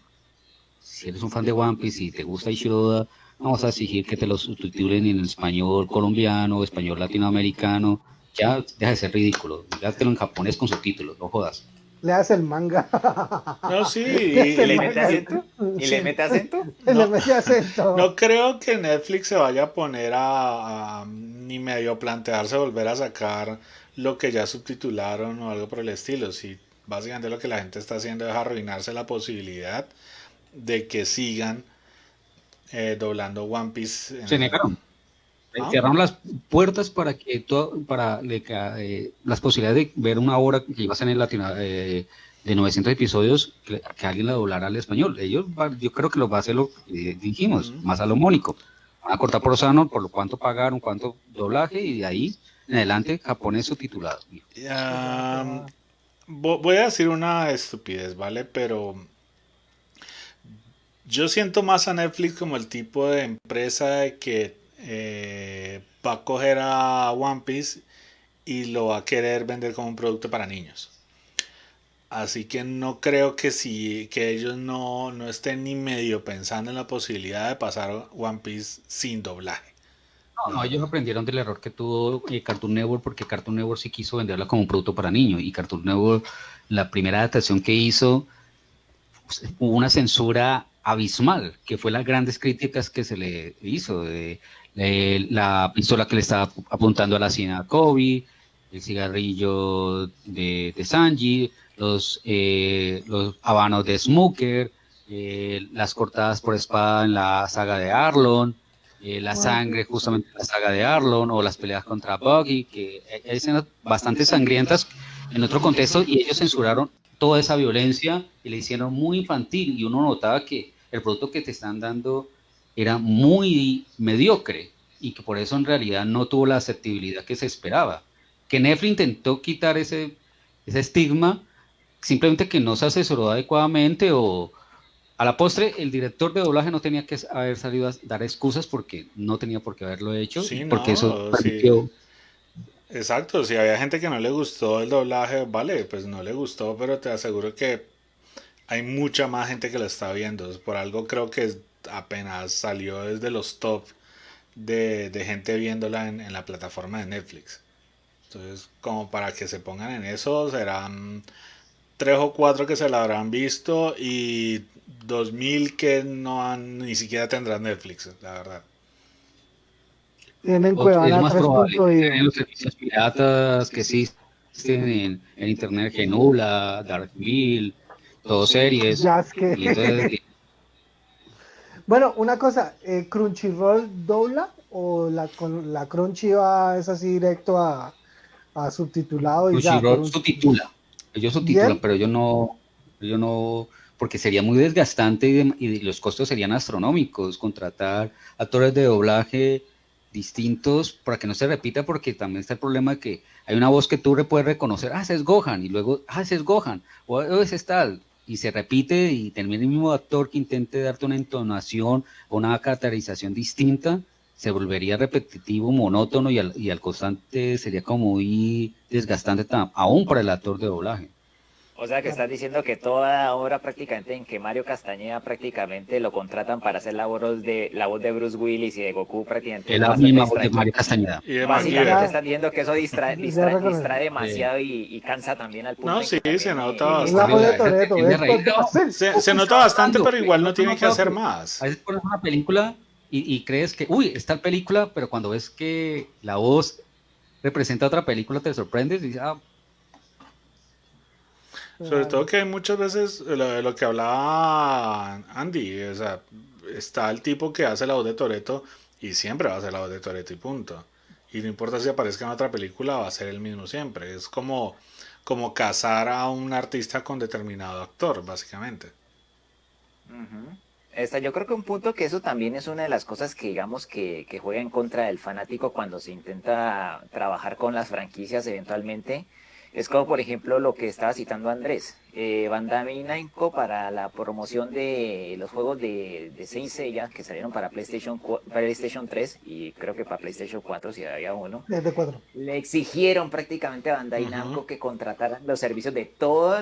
si eres un fan de One Piece y te gusta Ishiroda, vamos a exigir que te lo subtitulen en español colombiano, español latinoamericano. Ya deja de ser ridículo. Dígatelo en japonés con subtítulos, no jodas. Le hace el manga. No, sí, Le hace ¿Y el le mete manga. acento? ¿Y le Sí. mete acento? Le no, mete no acento. creo que Netflix se vaya a poner a ni medio plantearse volver a sacar lo que ya subtitularon o algo por el estilo. Si básicamente lo que la gente está haciendo es arruinarse la posibilidad de que sigan doblando One Piece Se negaron. ¿Ah? Cerraron las puertas para que las posibilidades de ver una obra que iba a ser en latino, de 900 episodios, que alguien la doblara al español. Yo creo que lo va a hacer lo que dijimos, Mm. más salomónico. Van a cortar por sano, por lo cuánto pagaron, cuánto doblaje, y de ahí en adelante japonés subtitulado. Ah, voy a decir una estupidez, ¿vale? Pero yo siento más a Netflix como el tipo de empresa que va a coger a One Piece y lo va a querer vender como un producto para niños. Así que no creo que ellos no estén ni medio pensando en la posibilidad de pasar One Piece sin doblaje. No, no, No, ellos no. aprendieron del error que tuvo Cartoon Network, porque Cartoon Network sí quiso venderla como un producto para niños, y Cartoon Network, la primera adaptación que hizo, hubo una censura abismal, que fue las grandes críticas que se le hizo, de la pistola que le estaba apuntando a la sien a Kobe, el cigarrillo de Sanji, los habanos de Smoker, las cortadas por espada en la saga de Arlon, la sangre justamente en la saga de Arlon, o las peleas contra Buggy, que hay escenas bastante sangrientas en otro contexto, y ellos censuraron toda esa violencia y le hicieron muy infantil, y uno notaba que el producto que te están dando era muy mediocre, y que por eso en realidad no tuvo la aceptabilidad que se esperaba. Que Netflix intentó quitar ese estigma, simplemente que no se asesoró adecuadamente, o a la postre el director de doblaje no tenía que haber salido a dar excusas, porque no tenía por qué haberlo hecho, Sí, porque eso no, sí. permitió. Exacto, si había gente que no le gustó el doblaje, vale, pues no le gustó, pero te aseguro que hay mucha más gente que lo está viendo. Por algo creo que apenas salió desde los top de gente viéndola en la plataforma de Netflix. Entonces, como para que se pongan en eso, serán tres o cuatro que se la habrán visto y 2000 que no han, ni siquiera tendrán Netflix, la verdad. Tienen Es Cuevana más probable que estén 3.io. en los servicios piratas que existen en internet, Genula, Darkville, todo series. Ya es Y entonces, que. Bueno, una cosa, ¿Crunchyroll dobla o la Crunchy va es así directo a subtitulado y ya? Crunchyroll subtitula. Ellos subtitulan, Bien, pero ellos no, porque sería muy desgastante y los costos serían astronómicos contratar actores de doblaje distintos para que no se repita, porque también está el problema de que hay una voz que tú puedes reconocer, ese es Gohan, y luego, ese es Gohan, o ese es tal, y se repite y termina el mismo actor que intente darte una entonación o una caracterización distinta, se volvería repetitivo, monótono y al constante sería como muy desgastante aún para el actor de doblaje. O sea que claro. estás diciendo que toda obra prácticamente en que Mario Castañeda prácticamente lo contratan para hacer la voz de Bruce Willis y de Goku prácticamente Es es la bastante misma voz de distraído. Mario Castañeda. Y de Básicamente MacGyver. Ya, están diciendo que eso ya reconocí. distrae demasiado y cansa también al No, punto en sí, que se también nota Es la voz bastante. de Esa te Toretto, tiende a ¿ves? reír. ¿Qué va a hacer? Se Está nota bastante, hablando, pero igual ¿no no te has tiene que notado hacer que a más. veces pones una película y crees que, uy, está película, pero cuando ves que la voz representa otra película te sorprendes y dices, Sobre todo Claro. que hay muchas veces lo que hablaba Andy, o sea, está el tipo que hace la voz de Toreto y siempre va a hacer la voz de Toreto y punto. Y no importa si aparezca en otra película, va a ser el mismo siempre. Es como casar a un artista con determinado actor, básicamente. Ujú. Yo creo que un punto que eso también es una de las cosas que digamos que juega en contra del fanático cuando se intenta trabajar con las franquicias eventualmente. Es como por ejemplo lo que estaba citando Andrés. Bandai Namco para la promoción de los juegos de Saint Seiya que salieron para PlayStation 3 y creo que para PlayStation 4 si había uno. Desde 4. Le exigieron prácticamente a Bandai Ujú. Namco que contrataran los servicios de todo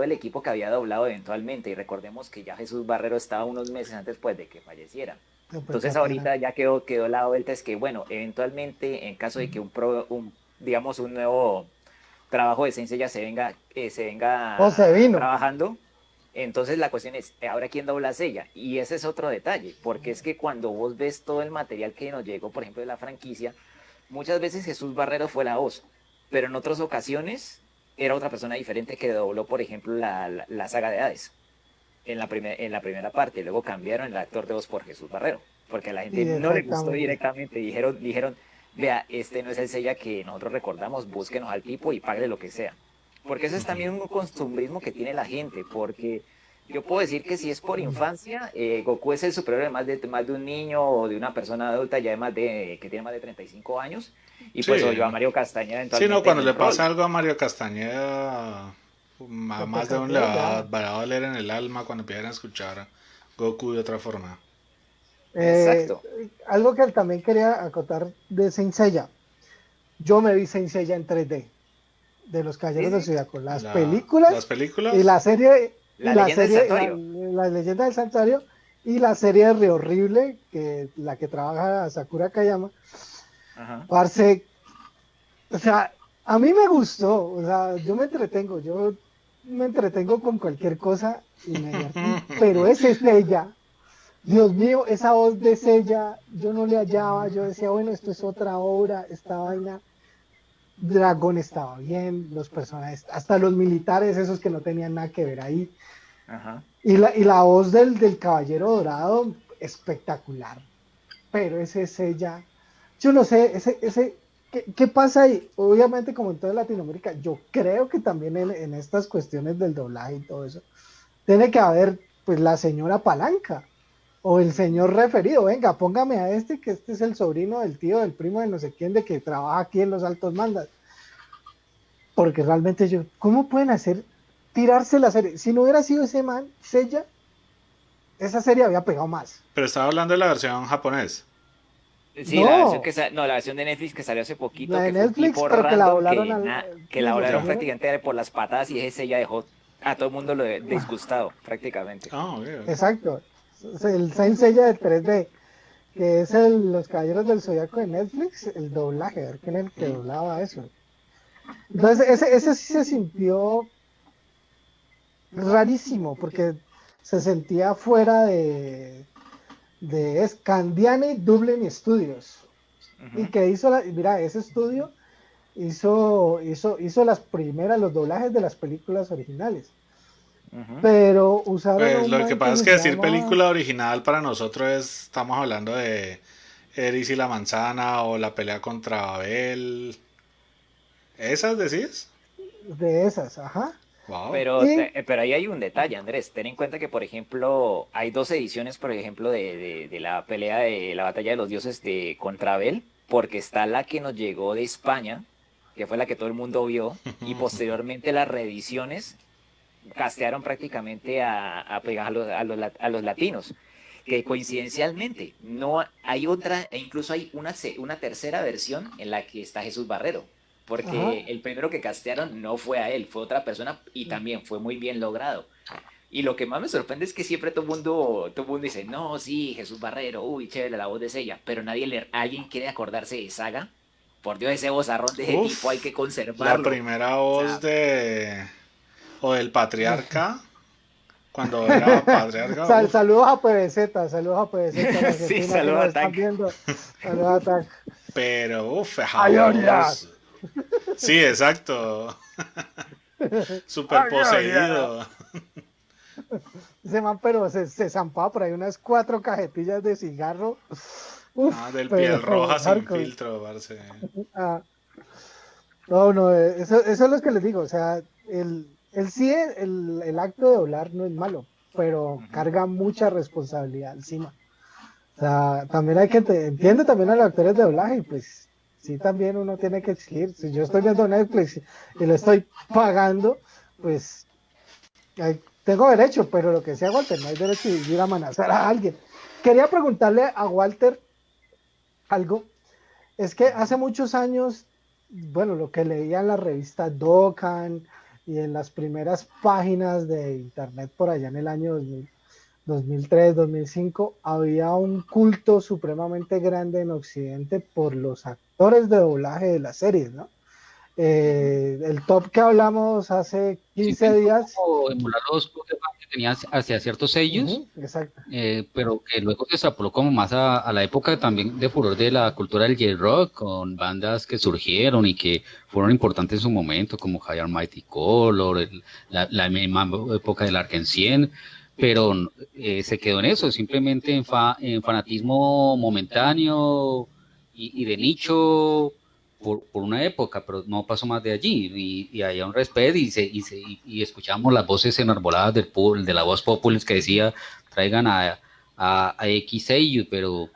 el equipo que había doblado eventualmente. Y recordemos que ya Jesús Barrero estaba unos meses antes pues, de que falleciera. Después Entonces Catena. ahorita ya quedó la vuelta, es que bueno, eventualmente en caso de que digamos un nuevo trabajo de Sensei ya se O se venga vino. trabajando, entonces la cuestión es, ¿ahora quién dobla ella? Y ese es otro detalle, porque es que cuando vos ves todo el material que nos llegó, por ejemplo, de la franquicia, muchas veces Jesús Barrero fue la voz, pero en otras ocasiones era otra persona diferente que dobló, por ejemplo, la saga de Hades en la primera parte. Luego cambiaron el actor de voz por Jesús Barrero, porque a la gente Y no le gustó exactamente. directamente. Dijeron, vea, este no es el Seiya que nosotros recordamos, búsquenos al tipo y pague lo que sea. Porque eso es también un costumbrismo que tiene la gente, porque yo puedo decir que si es por infancia, Goku es el superior de más de un niño o de una persona adulta ya que tiene más de 35 años, y Sí, pues o yo a Mario Castaña sí, no, eventualmente en cuando un le pasa rol. algo a Mario Castañeda, a Le más de toca uno le que va a doler en el alma cuando empiezan a escuchar a Goku de otra forma. Eh, Exacto. algo que también quería acotar de Saint Seiya. Yo me vi Saint Seiya en 3D, de los Sí, Caballeros del sí. Zodiaco, las Las películas y películas, la serie, La leyenda del santuario. la leyenda del santuario y la serie de Río Horrible, que la que trabaja Sakura Kayama. Ajá. Parce, o sea, a mí me gustó, o sea, yo me entretengo con cualquier cosa y me divertí, pero ese es ella. Dios mío, esa voz de Sella, yo no le hallaba, yo decía, bueno, esto es otra obra, esta vaina. Dragón estaba bien, los personajes, hasta los militares, esos que no tenían nada que ver ahí. Ajá. Y la voz del Caballero Dorado, espectacular. Pero ese Sella, yo no sé, ¿qué pasa ahí? Obviamente, como en toda Latinoamérica, yo creo que también en estas cuestiones del doblaje y todo eso, tiene que haber, pues, la señora palanca o el señor referido, venga, póngame a este, que este es el sobrino del tío, del primo de no sé quién, de que trabaja aquí en los altos mandas. Porque realmente yo, ¿cómo pueden hacer tirarse la serie? Si no hubiera sido ese man, Sella, esa serie había pegado más. pero estaba hablando de la versión japonés. Sí, la versión No, no, la versión de Netflix que salió hace poquito, la de que fue un Netflix, clip pero que la random volaron que la sí, volaron ¿seguro? prácticamente por las patadas y ese ya dejó a todo el mundo disgustado, prácticamente. Ah, ok, ok. Exacto. Es el Saint Seiya de 3D, que es Los Caballeros del Zodiaco de Netflix, el doblaje, a ver quién es el que doblaba eso. Entonces, ese sí se sintió rarísimo, porque se sentía fuera de Scandiani Dublin Studios. Y Ujú, que mira, ese estudio hizo los doblajes de las películas originales. ujú. Pero usaron a Pues un lo que man que pasa es se que decir llama, película original para nosotros estamos hablando de Eris y la manzana o la pelea contra Babel. ¿Esas decís? de esas, ajá. Wow. Y, Pero ahí hay un detalle, Andrés. Ten en cuenta que, por ejemplo, hay dos ediciones, por ejemplo, de la pelea de la batalla de los dioses de contra Abel, porque está la que nos llegó de España, que fue la que todo el mundo vio, y posteriormente las reediciones castearon prácticamente a a los latinos, que coincidencialmente no hay otra, e incluso hay una tercera versión en la que está Jesús Barrero, ajá, porque el primero que castearon no fue a él, fue otra persona y también fue muy bien logrado. Y lo que más me sorprende es que siempre todo el mundo dice, no, sí, Jesús Barrero, uy, chévere la voz de ella, pero alguien quiere acordarse de Saga. Por Dios, ese vozarrón de ese tipo hay que Uf. La conservarlo. O primera voz sea, de... O del patriarca. Cuando era patriarca. Uf. saludos a PBZ en sí, Argentina que saludo nos a están Tank. viendo. Saludos a Tac. Pero uf, esa ¡Ayorias! voz. Sí, exacto. Super ¡Ayorias! poseído. Ese man, pero se zampaba por ahí unas 4 cajetillas de cigarro. Uf, Ah, del piel pero roja sin hardcore. filtro, parce. Ah, no, no, eso es lo que les digo. O sea, sí, el acto de doblar no es malo, pero Ujú. carga mucha responsabilidad encima. O sea, también entiende también a los actores de doblaje y pues sí también uno tiene que exigir. Si yo estoy viendo Netflix y le estoy pagando, pues tengo derecho, pero lo que decía Walter, no hay derecho de ir a amenazar a alguien. Quería preguntarle a Walter algo. Es que hace muchos años, bueno, lo que leía en la revista Dokkan y en las primeras páginas de internet por allá en el año 2003, 2005, había un culto supremamente grande en Occidente por los actores de doblaje de las series, ¿no? Ujú. El top que hablamos hace Se 15 intentó días, como emular los problemas que tenía hacia ciertos sellos, ujú, exacto, pero que luego se extrapoló como más a la época también de furor de la cultura del J-Rock, con bandas que surgieron y que fueron importantes en su momento, como High Mighty Color, la misma época del Arkencien, pero se quedó en eso, simplemente en fanatismo momentáneo y de nicho por una época, pero no pasó más de allí. Y había un respeto y escuchamos las voces enarboladas de la voz popular que decía traigan a X sellos, pero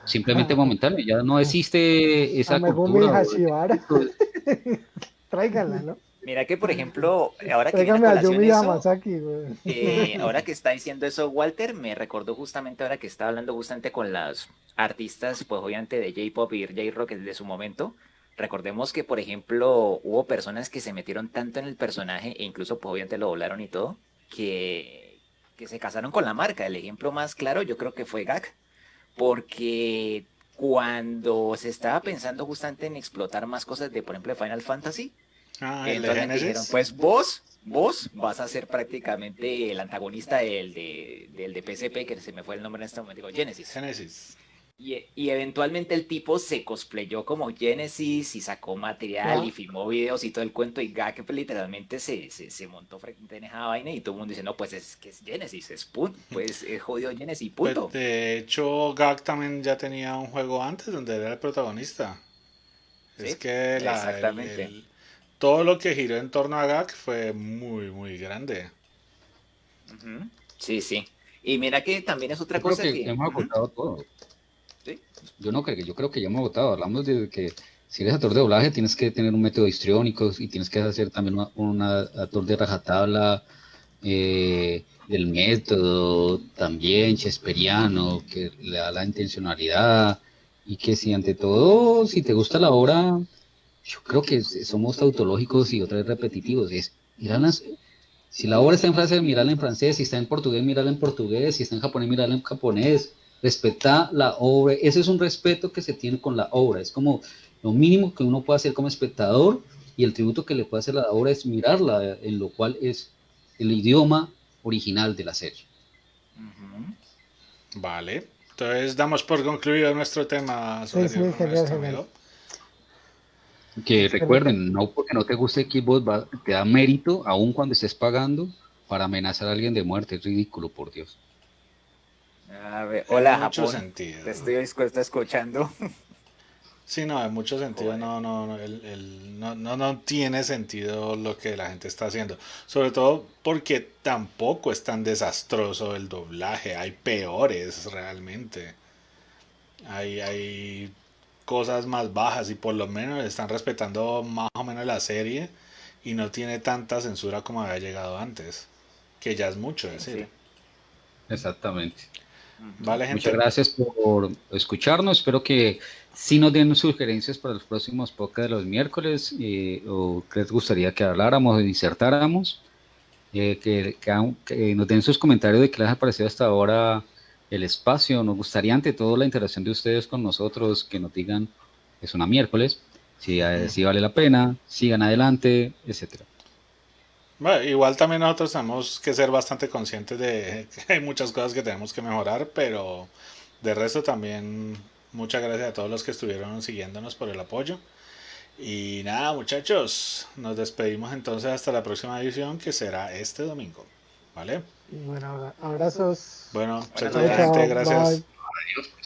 simplemente momentáneo, ya no existe a esa Megumi cultura o ese Hashibara, culto. tráiganla, ¿no? Mira que, por ejemplo, ahora que viene a Tráigame a colación Yumi eso, Yamasaki, güey. ahora que está diciendo eso Walter, me recordó justamente ahora que está hablando justamente con las artistas, pues obviamente de J-Pop y J-Rock de su momento. Recordemos que, por ejemplo, hubo personas que se metieron tanto en el personaje e incluso, pues obviamente lo doblaron y todo, que se casaron con la marca. El ejemplo más claro yo creo que fue GAC, porque cuando se estaba pensando justamente en explotar más cosas de, por ejemplo, de Final Fantasy, Ah, el de eventualmente dijeron, Genesis. pues vos vas a ser prácticamente el antagonista del de PSP, que se me fue el nombre en este momento, digo, Genesis. Genesis. Y eventualmente el tipo se cosplayó como Genesis y sacó material y Ya, filmó videos y todo el cuento y Gak literalmente se montó frente en esa vaina y todo el mundo dice, no, pues es que es Genesis, es punto, pues es jodido Genesis, Pues punto. de hecho, Gag también ya tenía un juego antes donde era el protagonista. Es Sí, que exactamente. todo lo que giró en torno a Gag fue muy, muy grande. Ujú. Sí, sí. Y mira que también es otra Yo creo cosa que que... hemos ujú, agotado todo. sí. Yo creo que ya hemos agotado. Hablamos de que si eres actor de doblaje tienes que tener un método histriónico y tienes que hacer también una actor de rajatabla del método también shakespeariano que le da la intencionalidad y que si ante todo, si te gusta la obra, yo creo que somos tautológicos y otra vez repetitivos, es mirarlas, si la obra está en francés, mirarla en francés, si está en portugués, mirarla en portugués, si está en japonés, mirarla en japonés, respeta la obra, ese es un respeto que se tiene con la obra, es como lo mínimo que uno puede hacer como espectador, y el tributo que le puede hacer a la obra es mirarla, en lo cual es el idioma original de la serie. Vale. Entonces damos por concluido nuestro tema Sí, sobre sí, Libro de genial, nuestro genial. amigo. Que Excelente. recuerden, no porque no te guste Xbox te da mérito, aun cuando estés pagando, para amenazar a alguien de muerte. Es ridículo, por Dios. A ver, En hola mucho Japón, te sentido. estoy escuchando. Sí, no, en muchos sentidos Joder. no tiene sentido lo que la gente está haciendo. Sobre todo porque tampoco es tan desastroso el doblaje. Hay peores realmente. Hay cosas más bajas y por lo menos están respetando más o menos la serie y no tiene tanta censura como había llegado antes. Que ya es mucho Sí, decir. sí. Exactamente. Ujú. Vale, Muchas gente. gracias por escucharnos. Espero que sí nos den sugerencias para los próximos podcasts de los miércoles, o que les gustaría que habláramos o insertáramos. Que nos den sus comentarios de qué les ha parecido hasta ahora el espacio. Nos gustaría ante todo la interacción de ustedes con nosotros, que nos digan, es una miércoles, si vale la pena, sigan adelante, etcétera. Bueno, igual también nosotros tenemos que ser bastante conscientes de que hay muchas cosas que tenemos que mejorar, pero de resto también muchas gracias a todos los que estuvieron siguiéndonos por el apoyo. Y nada, muchachos, nos despedimos entonces hasta la próxima edición que será este domingo. ¿Vale? Y bueno, abrazos. Bueno, chao, Buenas chao, Chao, noches. gente, chao. gracias. Bye. Adiós.